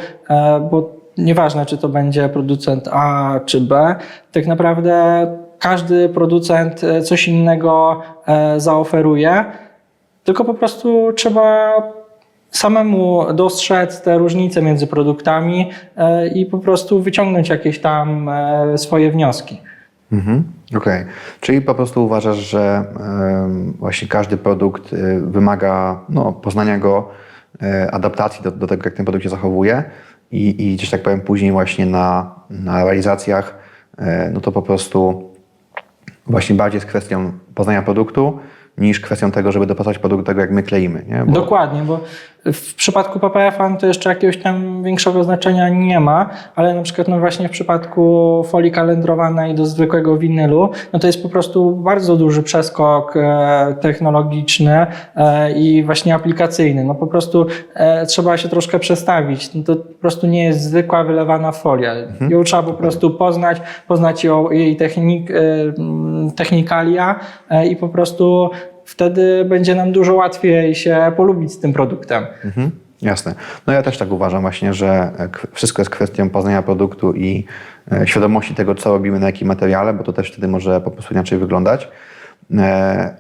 bo nieważne, czy to będzie producent A czy B, tak naprawdę każdy producent coś innego zaoferuje, tylko po prostu trzeba samemu dostrzec te różnice między produktami i po prostu wyciągnąć jakieś tam swoje wnioski. Okej. Czyli po prostu uważasz, że właśnie każdy produkt wymaga poznania go, adaptacji do tego, jak ten produkt się zachowuje i gdzieś tak powiem później właśnie na realizacjach, no to po prostu właśnie bardziej jest kwestią poznania produktu niż kwestią tego, żeby dopasować produkt do tego, jak my kleimy. Nie? Bo... Dokładnie, bo w przypadku PPF-a to jeszcze jakiegoś tam większego znaczenia nie ma, ale na przykład no właśnie w przypadku folii kalendrowanej do zwykłego winylu, no to jest po prostu bardzo duży przeskok technologiczny i właśnie aplikacyjny. No po prostu trzeba się troszkę przestawić. No to po prostu nie jest zwykła wylewana folia. Ją trzeba po prostu poznać jej technikalia i po prostu wtedy będzie nam dużo łatwiej się polubić z tym produktem. Jasne. No ja też tak uważam właśnie, że wszystko jest kwestią poznania produktu i świadomości tego, co robimy na jakim materiale, bo to też wtedy może po prostu inaczej wyglądać.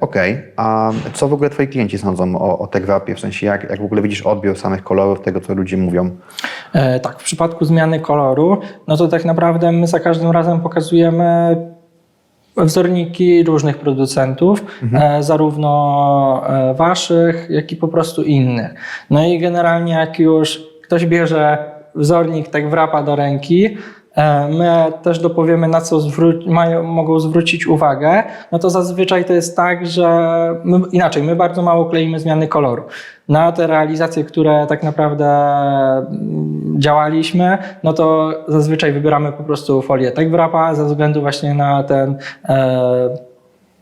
Okej. A co w ogóle twoi klienci sądzą o TechWrapie? W sensie jak w ogóle widzisz odbiór samych kolorów, tego co ludzie mówią? Tak, w przypadku zmiany koloru, no to tak naprawdę my za każdym razem pokazujemy wzorniki różnych producentów, zarówno waszych, jak i po prostu innych. No i generalnie jak już ktoś bierze wzornik TechWrapa do ręki, my też dopowiemy, na co mogą zwrócić uwagę, no to zazwyczaj to jest tak, że my bardzo mało kleimy zmiany koloru. Na te realizacje, które tak naprawdę działaliśmy, no to zazwyczaj wybieramy po prostu folię TechWrapa ze względu właśnie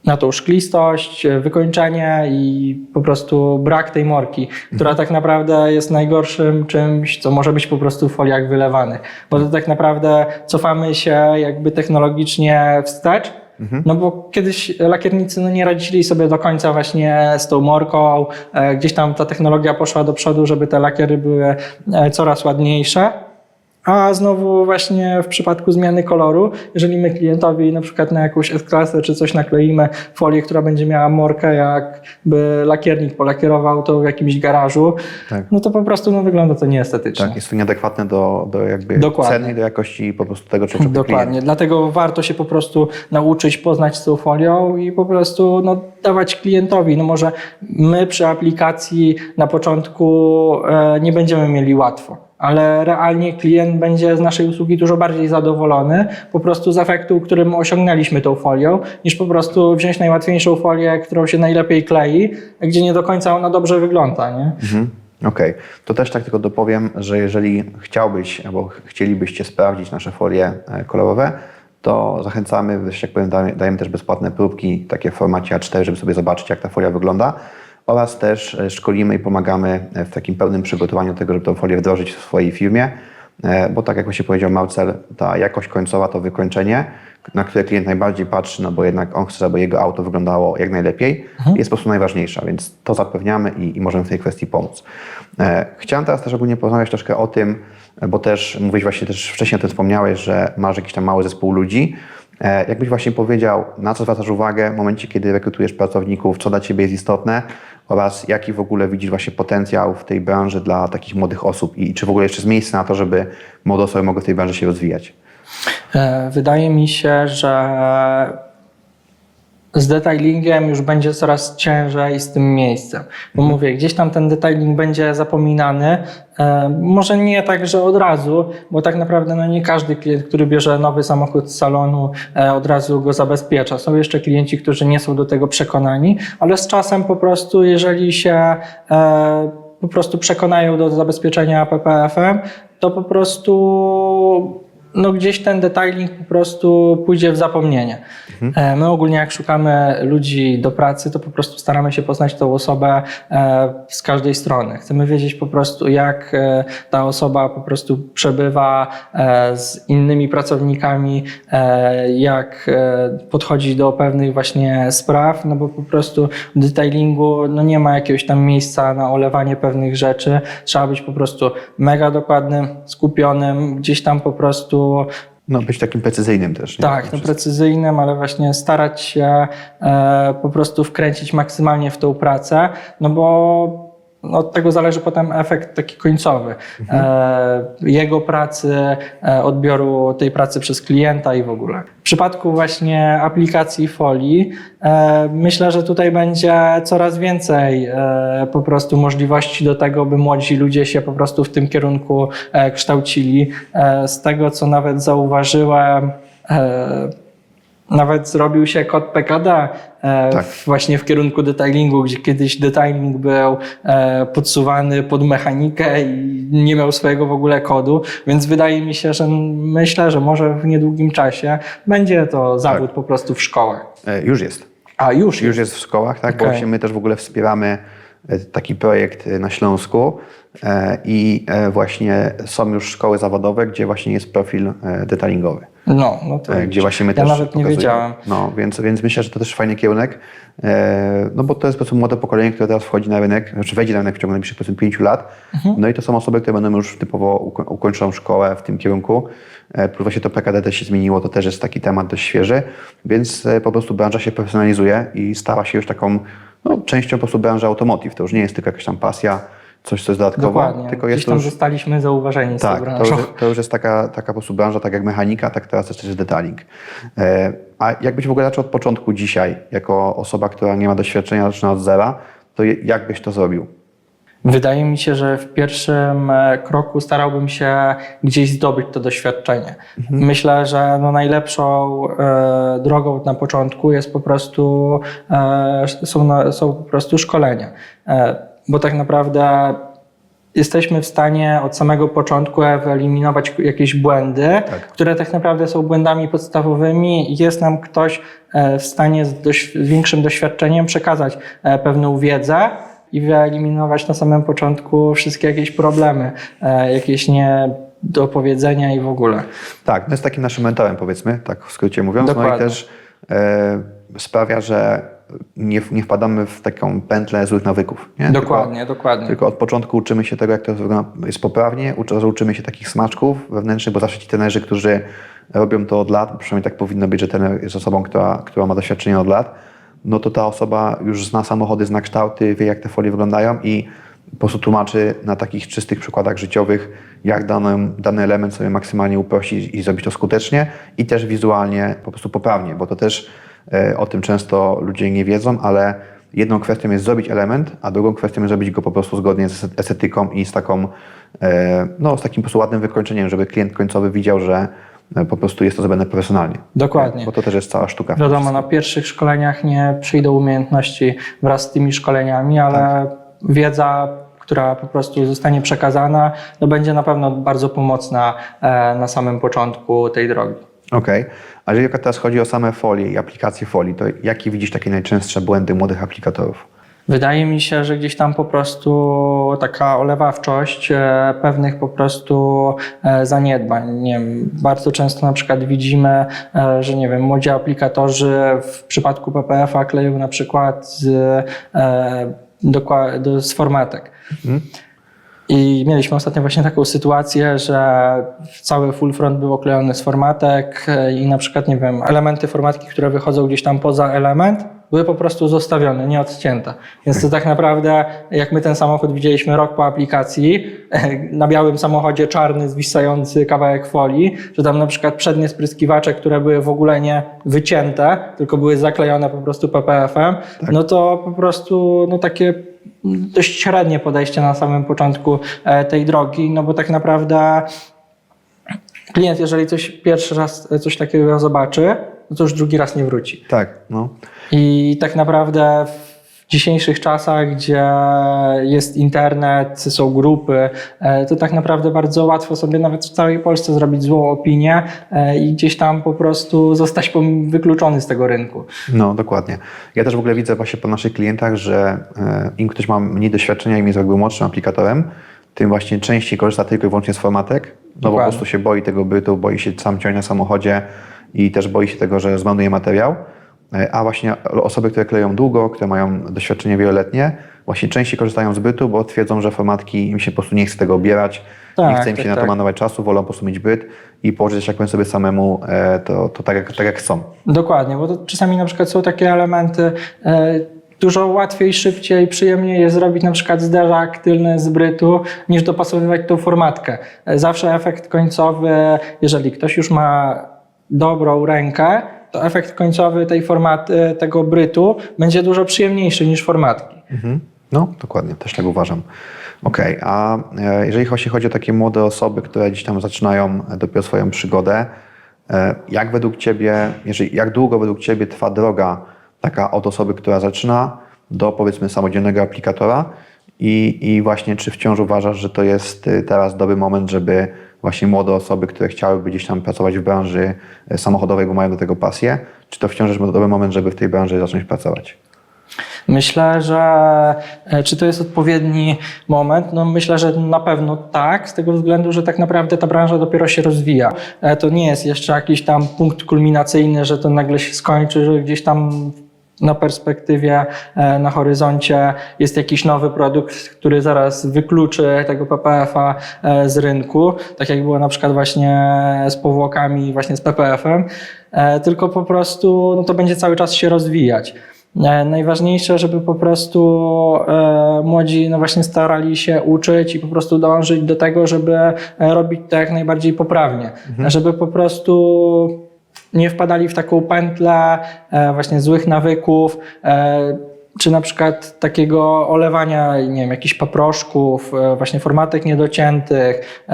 na tą szklistość, wykończenie i po prostu brak tej morki, która tak naprawdę jest najgorszym czymś, co może być po prostu w foliach wylewanych. Bo to tak naprawdę cofamy się jakby technologicznie wstecz, no bo kiedyś lakiernicy nie radzili sobie do końca właśnie z tą morką, gdzieś tam ta technologia poszła do przodu, żeby te lakiery były coraz ładniejsze. A znowu właśnie w przypadku zmiany koloru, jeżeli my klientowi na przykład na jakąś S-klasę czy coś nakleimy folię, która będzie miała morkę, jakby lakiernik polakierował to w jakimś garażu, no to po prostu wygląda to nieestetycznie. Tak, jest to nieadekwatne do jakby ceny i do jakości po prostu tego, czego Dokładnie, klient. Dlatego warto się po prostu nauczyć poznać z tą folią i po prostu dawać klientowi. No może my przy aplikacji na początku nie będziemy mieli łatwo, ale realnie klient będzie z naszej usługi dużo bardziej zadowolony po prostu z efektu, którym osiągnęliśmy tą folią, niż po prostu wziąć najłatwiejszą folię, którą się najlepiej klei, gdzie nie do końca ona dobrze wygląda, nie? Okej. To też tak tylko dopowiem, że jeżeli chciałbyś albo chcielibyście sprawdzić nasze folie kolorowe, to zachęcamy, jak powiem, dajemy też bezpłatne próbki, takie w formacie A4, żeby sobie zobaczyć, jak ta folia wygląda. Oraz też szkolimy i pomagamy w takim pełnym przygotowaniu tego, żeby tę folię wdrożyć w swojej firmie, bo tak jak właśnie powiedział Marcel, ta jakość końcowa, to wykończenie, na które klient najbardziej patrzy, no bo jednak on chce, żeby jego auto wyglądało jak najlepiej, jest po prostu najważniejsza, więc to zapewniamy i możemy w tej kwestii pomóc. Chciałem teraz też ogólnie porozmawiać troszkę o tym, bo też mówiłeś właśnie, też wcześniej o tym wspomniałeś, że masz jakiś tam mały zespół ludzi. Jakbyś właśnie powiedział, na co zwracasz uwagę w momencie, kiedy rekrutujesz pracowników, co dla Ciebie jest istotne oraz jaki w ogóle widzisz właśnie potencjał w tej branży dla takich młodych osób i czy w ogóle jeszcze jest miejsce na to, żeby młode osoby mogły w tej branży się rozwijać? Wydaje mi się, że z detailingiem już będzie coraz ciężej z tym miejscem. Bo mówię, gdzieś tam ten detailing będzie zapominany. Może nie tak, że od razu, bo tak naprawdę nie każdy klient, który bierze nowy samochód z salonu, od razu go zabezpiecza. Są jeszcze klienci, którzy nie są do tego przekonani, ale z czasem po prostu, jeżeli się po prostu przekonają do zabezpieczenia PPF-em, to po prostu gdzieś ten detailing po prostu pójdzie w zapomnienie. My ogólnie jak szukamy ludzi do pracy, to po prostu staramy się poznać tą osobę z każdej strony. Chcemy wiedzieć po prostu, jak ta osoba po prostu przebywa z innymi pracownikami, jak podchodzi do pewnych właśnie spraw, bo po prostu w detailingu nie ma jakiegoś tam miejsca na olewanie pewnych rzeczy. Trzeba być po prostu mega dokładnym, skupionym, gdzieś tam po prostu być takim precyzyjnym też. Nie? Tak, precyzyjnym, ale właśnie starać się po prostu wkręcić maksymalnie w tą pracę, bo od tego zależy potem efekt taki końcowy. Jego pracy, odbioru tej pracy przez klienta i w ogóle. W przypadku właśnie aplikacji folii myślę, że tutaj będzie coraz więcej po prostu możliwości do tego, by młodzi ludzie się po prostu w tym kierunku kształcili. Z tego, co nawet zauważyłem, Nawet zrobił się kod PKD Tak. właśnie w kierunku detailingu, gdzie kiedyś detailing był podsuwany pod mechanikę i nie miał swojego w ogóle kodu, więc wydaje mi się, że myślę, że może w niedługim czasie będzie to zawód po prostu w szkołach. Już jest. A już Już jest w szkołach, tak? Bo Okej. właśnie my też w ogóle wspieramy taki projekt na Śląsku i właśnie są już szkoły zawodowe, gdzie właśnie jest profil detailingowy. No to Gdzie właśnie my ja też nawet nie pokazujemy. wiedziałem. No, więc myślę, że to też fajny kierunek, no bo to jest po prostu młode pokolenie, które teraz wchodzi na rynek, znaczy wejdzie na rynek w ciągu najbliższych powiedzmy 5 lat. No i to są osoby, które będą już typowo ukończą szkołę w tym kierunku. Plus właśnie to PKD też się zmieniło, to też jest taki temat dość świeży, więc po prostu branża się profesjonalizuje i stała się już taką częścią po prostu branży automotive. To już nie jest tylko jakaś tam pasja, coś co jest dodatkowo, Dokładnie. tylko Gdzieś jest to tam już... zostaliśmy zauważeni z tą Tak, branżą. to już jest taka po prostu branża, tak jak mechanika, tak teraz też jest detailing. A jakbyś w ogóle zaczął od początku dzisiaj, jako osoba, która nie ma doświadczenia, zaczyna od zera, to jak byś to zrobił? Wydaje mi się, że w pierwszym kroku starałbym się gdzieś zdobyć to doświadczenie. Myślę, że najlepszą drogą na początku jest po prostu, są po prostu szkolenia. Bo tak naprawdę jesteśmy w stanie od samego początku wyeliminować jakieś błędy, które tak naprawdę są błędami podstawowymi. Jest nam ktoś w stanie z większym doświadczeniem przekazać pewną wiedzę i wyeliminować na samym początku wszystkie jakieś problemy, jakieś niedopowiedzenia i w ogóle. Tak, no jest takim naszym mentorem, powiedzmy, tak w skrócie mówiąc. Dokładnie. No i też sprawia, że nie wpadamy w taką pętlę złych nawyków. Nie? Dokładnie, dokładnie. Tylko od początku uczymy się tego, jak to jest poprawnie, uczymy się takich smaczków wewnętrznych, bo zawsze ci trenerzy, którzy robią to od lat, przynajmniej tak powinno być, że trener jest osobą, która ma doświadczenie od lat, no to ta osoba już zna samochody, zna kształty, wie jak te folie wyglądają i po prostu tłumaczy na takich czystych przykładach życiowych, jak dany element sobie maksymalnie uprościć i zrobić to skutecznie i też wizualnie po prostu poprawnie, bo to też o tym często ludzie nie wiedzą, ale jedną kwestią jest zrobić element, a drugą kwestią jest zrobić go po prostu zgodnie z estetyką i z takim po prostu ładnym wykończeniem, żeby klient końcowy widział, że po prostu jest to zrobione profesjonalnie. Dokładnie. Bo to też jest cała sztuka. Wiadomo, na pierwszych szkoleniach nie przyjdą umiejętności wraz z tymi szkoleniami, ale wiedza, która po prostu zostanie przekazana, będzie na pewno bardzo pomocna na samym początku tej drogi. Okej. A jeżeli teraz chodzi o same folie i aplikacje folii, to jakie widzisz takie najczęstsze błędy młodych aplikatorów? Wydaje mi się, że gdzieś tam po prostu taka olewawczość pewnych po prostu zaniedbań. Nie wiem, bardzo często na przykład widzimy, że nie wiem, młodzi aplikatorzy w przypadku PPF-a kleją na przykład z formatek. I mieliśmy ostatnio właśnie taką sytuację, że cały full front był oklejony z formatek i na przykład, nie wiem, elementy formatki, które wychodzą gdzieś tam poza element, były po prostu zostawione, nie odcięte. Więc to tak naprawdę, jak my ten samochód widzieliśmy rok po aplikacji, na białym samochodzie czarny, zwisający kawałek folii, że tam na przykład przednie spryskiwacze, które były w ogóle nie wycięte, tylko były zaklejone po prostu PPF-em, no to po prostu takie dość średnie podejście na samym początku tej drogi, no bo tak naprawdę klient, jeżeli pierwszy raz coś takiego zobaczy, no to już drugi raz nie wróci. Tak, no. I tak naprawdę w dzisiejszych czasach, gdzie jest internet, są grupy, to tak naprawdę bardzo łatwo sobie nawet w całej Polsce zrobić złą opinię i gdzieś tam po prostu zostać wykluczony z tego rynku. No, dokładnie. Ja też w ogóle widzę właśnie po naszych klientach, że im ktoś ma mniej doświadczenia i jest jakby młodszym aplikatorem, tym właśnie częściej korzysta tylko i wyłącznie z formatek, no bo po prostu się boi tego bytu, boi się sam ciąć na samochodzie i też boi się tego, że zmarnuje materiał. A właśnie osoby, które kleją długo, które mają doświadczenie wieloletnie, właśnie częściej korzystają z bytu, bo twierdzą, że formatki im się po prostu nie chce tego obierać, nie chce im się na to marnować czasu, wolą po prostu mieć byt i położyć, jak powiem sobie samemu, to tak jak chcą. Dokładnie, bo to czasami na przykład są takie elementy, dużo łatwiej, szybciej, przyjemniej jest zrobić na przykład zderzak tylny z brytu, niż dopasowywać tą formatkę. Zawsze efekt końcowy, jeżeli ktoś już ma dobrą rękę, to efekt końcowy tego brytu będzie dużo przyjemniejszy niż formatki. No, dokładnie, też tak uważam. Okej, a jeżeli chodzi o takie młode osoby, które gdzieś tam zaczynają dopiero swoją przygodę, Jak według Ciebie, jak długo według Ciebie trwa droga taka od osoby, która zaczyna, do powiedzmy samodzielnego aplikatora i właśnie czy wciąż uważasz, że to jest teraz dobry moment, żeby właśnie młode osoby, które chciałyby gdzieś tam pracować w branży samochodowej, bo mają do tego pasję, czy to wciąż jest dobry moment, żeby w tej branży zacząć pracować? Myślę, że czy to jest odpowiedni moment? No myślę, że na pewno tak, z tego względu, że tak naprawdę ta branża dopiero się rozwija. To nie jest jeszcze jakiś tam punkt kulminacyjny, że to nagle się skończy, że gdzieś tam na perspektywie, na horyzoncie jest jakiś nowy produkt, który zaraz wykluczy tego PPF-a z rynku, tak jak było na przykład właśnie z powłokami, właśnie z PPF-em, tylko po prostu no to będzie cały czas się rozwijać. Najważniejsze, żeby po prostu młodzi no właśnie starali się uczyć i po prostu dążyć do tego, żeby robić to jak najbardziej poprawnie, żeby po prostu nie wpadali w taką pętlę właśnie złych nawyków, czy na przykład takiego olewania, nie wiem, jakichś paproszków, właśnie formatek niedociętych,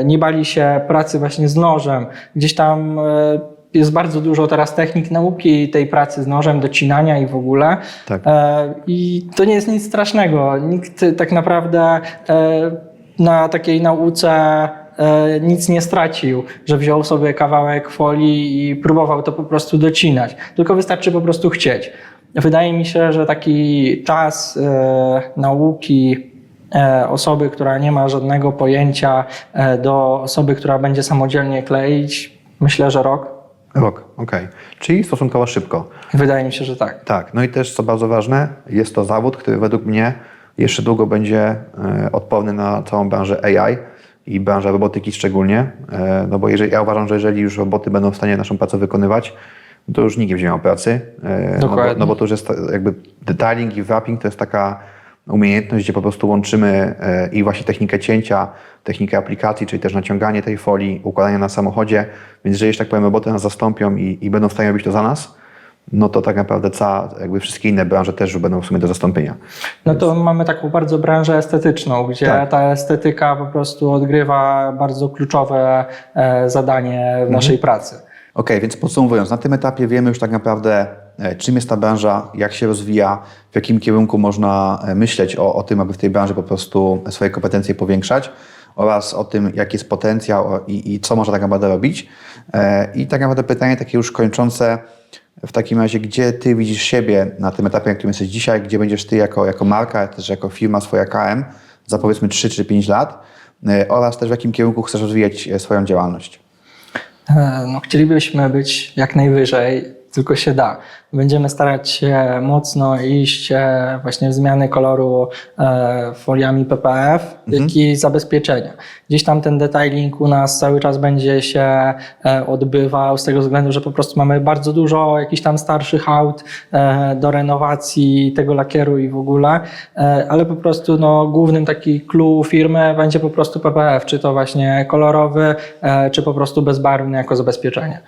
nie bali się pracy właśnie z nożem. Gdzieś tam jest bardzo dużo teraz technik nauki tej pracy z nożem, docinania i w ogóle. Tak. I to nie jest nic strasznego. Nikt tak naprawdę na takiej nauce nic nie stracił, że wziął sobie kawałek folii i próbował to po prostu docinać. Tylko wystarczy po prostu chcieć. Wydaje mi się, że taki czas nauki osoby, która nie ma żadnego pojęcia, do osoby, która będzie samodzielnie kleić, myślę, że rok. Rok, okej. Czyli stosunkowo szybko. Wydaje mi się, że tak. Tak, no i też co bardzo ważne, jest to zawód, który według mnie jeszcze długo będzie odporny na całą branżę AI i branżę robotyki szczególnie, no bo ja uważam, że jeżeli już roboty będą w stanie naszą pracę wykonywać, to już nikt nie będzie miał pracy. Dokładnie. No bo to już jest jakby detailing i wrapping to jest taka umiejętność, gdzie po prostu łączymy i właśnie technikę cięcia, technikę aplikacji, czyli też naciąganie tej folii, układanie na samochodzie, więc jeżeli, że tak powiem, roboty nas zastąpią i będą w stanie robić to za nas, no to tak naprawdę jakby wszystkie inne branże też już będą w sumie do zastąpienia. No to mamy taką bardzo branżę estetyczną, gdzie Tak. ta estetyka po prostu odgrywa bardzo kluczowe zadanie w naszej pracy. Okej, więc podsumowując, na tym etapie wiemy już tak naprawdę, czym jest ta branża, jak się rozwija, w jakim kierunku można myśleć o tym, aby w tej branży po prostu swoje kompetencje powiększać oraz o tym, jaki jest potencjał i co można tak naprawdę robić. I tak naprawdę pytanie takie już kończące, w takim razie, gdzie Ty widzisz siebie na tym etapie, na którym jesteś dzisiaj, gdzie będziesz Ty jako marka, też jako firma swoja KM za powiedzmy 3 czy 5 lat oraz też w jakim kierunku chcesz rozwijać swoją działalność? No, chcielibyśmy być jak najwyżej, tylko się da. Będziemy starać się mocno iść właśnie w zmiany koloru foliami PPF, jak i zabezpieczenia. Gdzieś tam ten detailing u nas cały czas będzie się odbywał z tego względu, że po prostu mamy bardzo dużo jakichś tam starszych aut do renowacji tego lakieru i w ogóle, ale po prostu no, głównym taki clue firmy będzie po prostu PPF, czy to właśnie kolorowy, czy po prostu bezbarwny jako zabezpieczenie.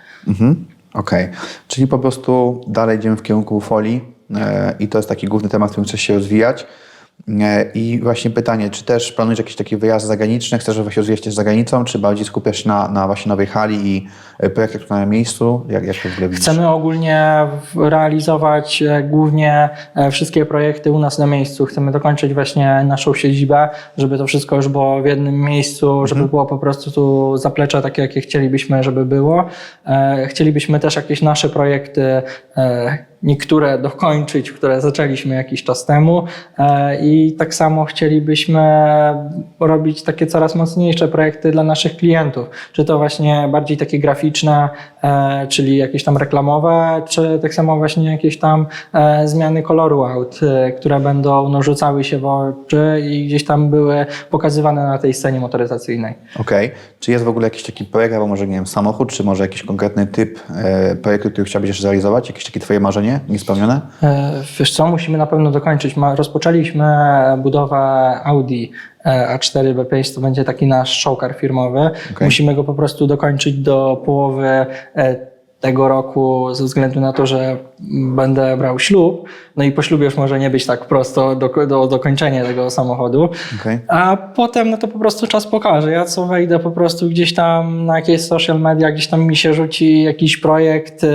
Okej, czyli po prostu dalej idziemy w kierunku folii i to jest taki główny temat, w którym chcesz się rozwijać. I właśnie pytanie, czy też planujesz jakieś takie wyjazdy zagraniczne, chcesz się rozwijać też za granicą, czy bardziej skupiasz się na właśnie nowej hali i projektach na miejscu? Jak to w ogóle widzisz? Chcemy ogólnie realizować głównie wszystkie projekty u nas na miejscu. Chcemy dokończyć właśnie naszą siedzibę, żeby to wszystko już było w jednym miejscu, żeby było po prostu tu zaplecze takie, jakie chcielibyśmy, żeby było. Chcielibyśmy też jakieś nasze projekty, niektóre dokończyć, które zaczęliśmy jakiś czas temu i tak samo chcielibyśmy robić takie coraz mocniejsze projekty dla naszych klientów. Czy to właśnie bardziej takie graficzne, czyli jakieś tam reklamowe, czy tak samo właśnie jakieś tam zmiany koloru aut, które będą no, rzucały się w oczy i gdzieś tam były pokazywane na tej scenie motoryzacyjnej. Okej. Czy jest w ogóle jakiś taki projekt, albo może nie wiem, samochód, czy może jakiś konkretny typ projektu, który chciałbyś jeszcze zrealizować? Jakieś takie twoje marzenie niespełnione? Wiesz co, musimy na pewno dokończyć. Rozpoczęliśmy budowę Audi A4 B5, to będzie taki nasz showcar firmowy. Okay. Musimy go po prostu dokończyć do połowy tego roku ze względu na to, że będę brał ślub, no i po ślubie już może nie być tak prosto do dokończenia tego samochodu, Okej. a potem no to po prostu czas pokaże. Ja co wejdę po prostu gdzieś tam na jakieś social media, gdzieś tam mi się rzuci jakiś projekt,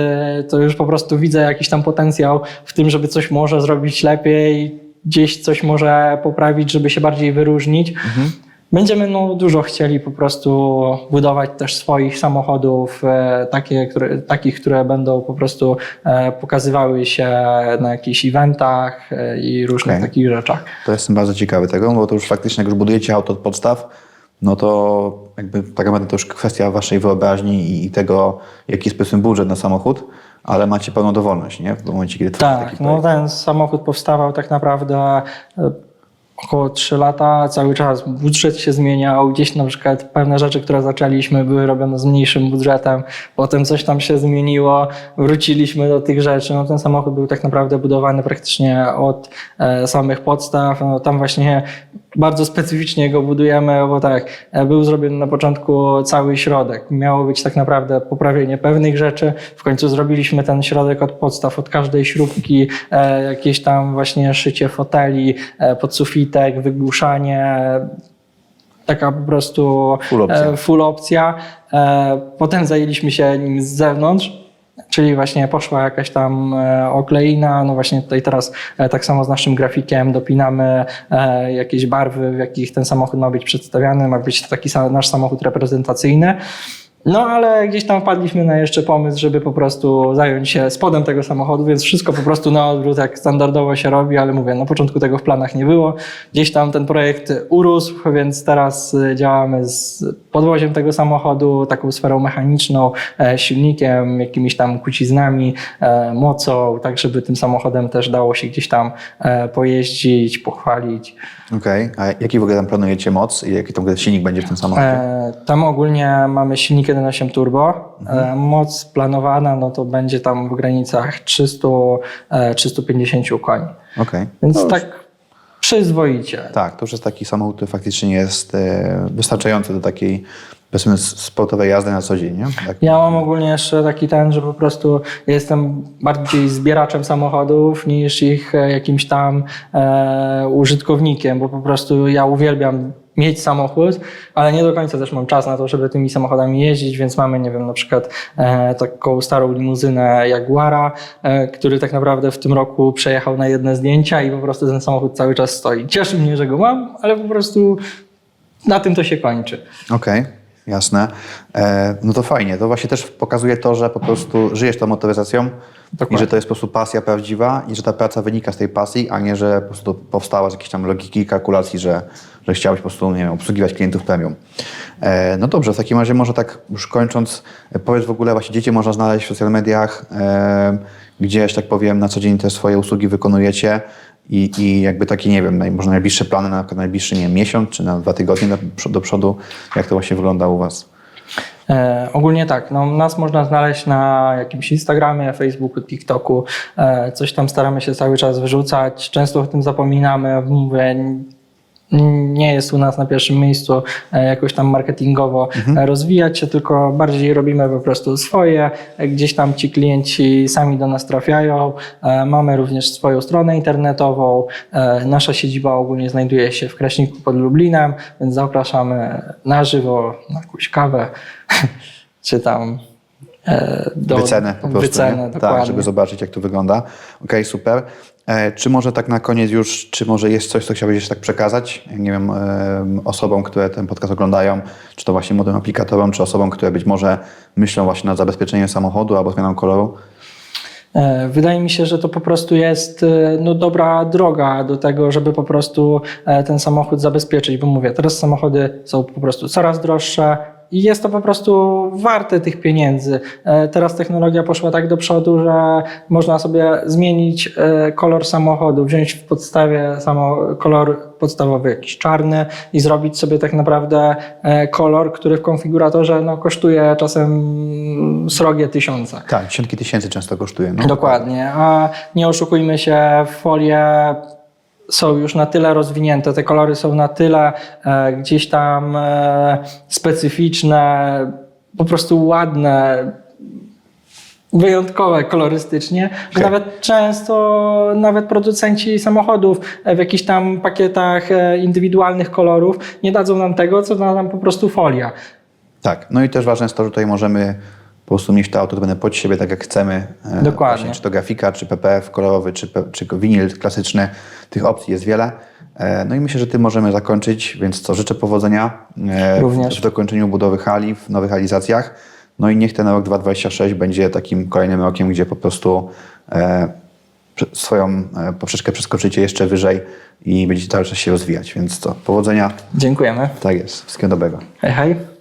to już po prostu widzę jakiś tam potencjał w tym, żeby coś może zrobić lepiej, gdzieś coś może poprawić, żeby się bardziej wyróżnić. Będziemy dużo chcieli po prostu budować też swoich samochodów, takich, które będą po prostu pokazywały się na jakichś eventach i różnych takich rzeczach. To jestem bardzo ciekawy tego, bo to już faktycznie jak już budujecie auto od podstaw, no to jakby tak naprawdę to już kwestia waszej wyobraźni i tego, jaki jest powiedzmy budżet na samochód, ale macie pełną dowolność, nie? W momencie, kiedy tworzycie taki Tak, projekt. ten samochód powstawał tak naprawdę około 3 lata, cały czas budżet się zmieniał, gdzieś na przykład pewne rzeczy, które zaczęliśmy, były robione z mniejszym budżetem, potem coś tam się zmieniło, wróciliśmy do tych rzeczy. No, ten samochód był tak naprawdę budowany praktycznie od samych podstaw, no, tam właśnie bardzo specyficznie go budujemy, bo tak, był zrobiony na początku cały środek. Miało być tak naprawdę poprawienie pewnych rzeczy. W końcu zrobiliśmy ten środek od podstaw, od każdej śrubki, jakieś tam właśnie szycie foteli, podsufitek, wygłuszanie, taka po prostu full opcja. Potem zajęliśmy się nim z zewnątrz. Czyli właśnie poszła jakaś tam okleina, no właśnie tutaj teraz tak samo z naszym grafikiem dopinamy jakieś barwy, w jakich ten samochód ma być przedstawiany, ma być to taki nasz samochód reprezentacyjny. No ale gdzieś tam wpadliśmy na jeszcze pomysł, żeby po prostu zająć się spodem tego samochodu, więc wszystko po prostu na odwrót, jak standardowo się robi, ale mówię, na początku tego w planach nie było. Gdzieś tam ten projekt urósł, więc teraz działamy z podwoziem tego samochodu, taką sferą mechaniczną, silnikiem, jakimiś tam kuciznami, mocą, tak żeby tym samochodem też dało się gdzieś tam pojeździć, pochwalić. Okej. A jaki w ogóle tam planujecie moc i jaki tam silnik będzie w tym samochodzie? Tam ogólnie mamy silnik 1.8 turbo. Moc planowana no to będzie tam w granicach 300-350 koni. Okej. Więc tak przyzwoicie. Tak, to już jest taki samochód, który faktycznie jest wystarczający do takiej powiedzmy sportowej jazdy na co dzień, nie? Tak. Ja mam ogólnie jeszcze taki że po prostu jestem bardziej zbieraczem samochodów niż ich jakimś tam użytkownikiem, bo po prostu ja uwielbiam mieć samochód, ale nie do końca też mam czas na to, żeby tymi samochodami jeździć, więc mamy, nie wiem, na przykład taką starą limuzynę Jaguara, który tak naprawdę w tym roku przejechał na jedne zdjęcia i po prostu ten samochód cały czas stoi. Cieszy mnie, że go mam, ale po prostu na tym to się kończy. Okej, jasne. No to fajnie. To właśnie też pokazuje to, że po prostu żyjesz tą motoryzacją i że to jest po prostu pasja prawdziwa i że ta praca wynika z tej pasji, a nie, że po prostu powstała z jakiejś tam logiki, kalkulacji, że chciałeś po prostu, nie wiem, obsługiwać klientów premium. No dobrze, w takim razie może tak już kończąc, powiedz w ogóle, właśnie dzieci można znaleźć w social mediach, gdzie, że tak powiem, na co dzień te swoje usługi wykonujecie i jakby takie, nie wiem, może najbliższe plany, na przykład najbliższy, nie wiem, miesiąc czy na 2 tygodnie do przodu, jak to właśnie wygląda u was? Ogólnie tak, no, nas można znaleźć na jakimś Instagramie, Facebooku, TikToku, coś tam staramy się cały czas wyrzucać, często o tym zapominamy, mówię, nie jest u nas na pierwszym miejscu jakoś tam marketingowo rozwijać się, tylko bardziej robimy po prostu swoje, gdzieś tam ci klienci sami do nas trafiają. Mamy również swoją stronę internetową, nasza siedziba ogólnie znajduje się w Kraśniku pod Lublinem, więc zapraszamy na żywo na jakąś kawę, czy tam wycenę po prostu, wycenę, tak, żeby zobaczyć, jak to wygląda. Okej, super. Czy może tak na koniec już, czy może jest coś, co chciałbyś jeszcze tak przekazać, nie wiem, osobom, które ten podcast oglądają, czy to właśnie młodym aplikatorom, czy osobom, które być może myślą właśnie nad zabezpieczeniem samochodu albo zmianą koloru? Wydaje mi się, że to po prostu jest dobra droga do tego, żeby po prostu ten samochód zabezpieczyć, bo mówię, teraz samochody są po prostu coraz droższe i jest to po prostu warte tych pieniędzy. Teraz technologia poszła tak do przodu, że można sobie zmienić kolor samochodu, wziąć w podstawie kolor podstawowy jakiś czarny i zrobić sobie tak naprawdę kolor, który w konfiguratorze kosztuje czasem srogie tysiące. Tak, dziesiątki tysięcy często kosztuje. No. Dokładnie, a nie oszukujmy się, folie są już na tyle rozwinięte, te kolory są na tyle gdzieś tam specyficzne, po prostu ładne. wyjątkowe kolorystycznie, że Okej. nawet często nawet producenci samochodów w jakichś tam pakietach indywidualnych kolorów nie dadzą nam tego, co da nam po prostu folia. Tak, no i też ważne jest to, że tutaj możemy po prostu mieć to auto to będę pod siebie tak jak chcemy. Dokładnie. Właśnie, czy to grafika, czy PPF kolorowy, czy winyl klasyczny. Tych opcji jest wiele. No i myślę, że tym możemy zakończyć, więc co, życzę powodzenia Również. w dokończeniu budowy hali, w nowych realizacjach. No i niech ten rok 2026 będzie takim kolejnym rokiem, gdzie po prostu swoją poprzeczkę przeskoczycie jeszcze wyżej i będziecie cały czas się rozwijać. Więc co, powodzenia. Dziękujemy. Tak jest. Wszystkiego dobrego. Hej, hej.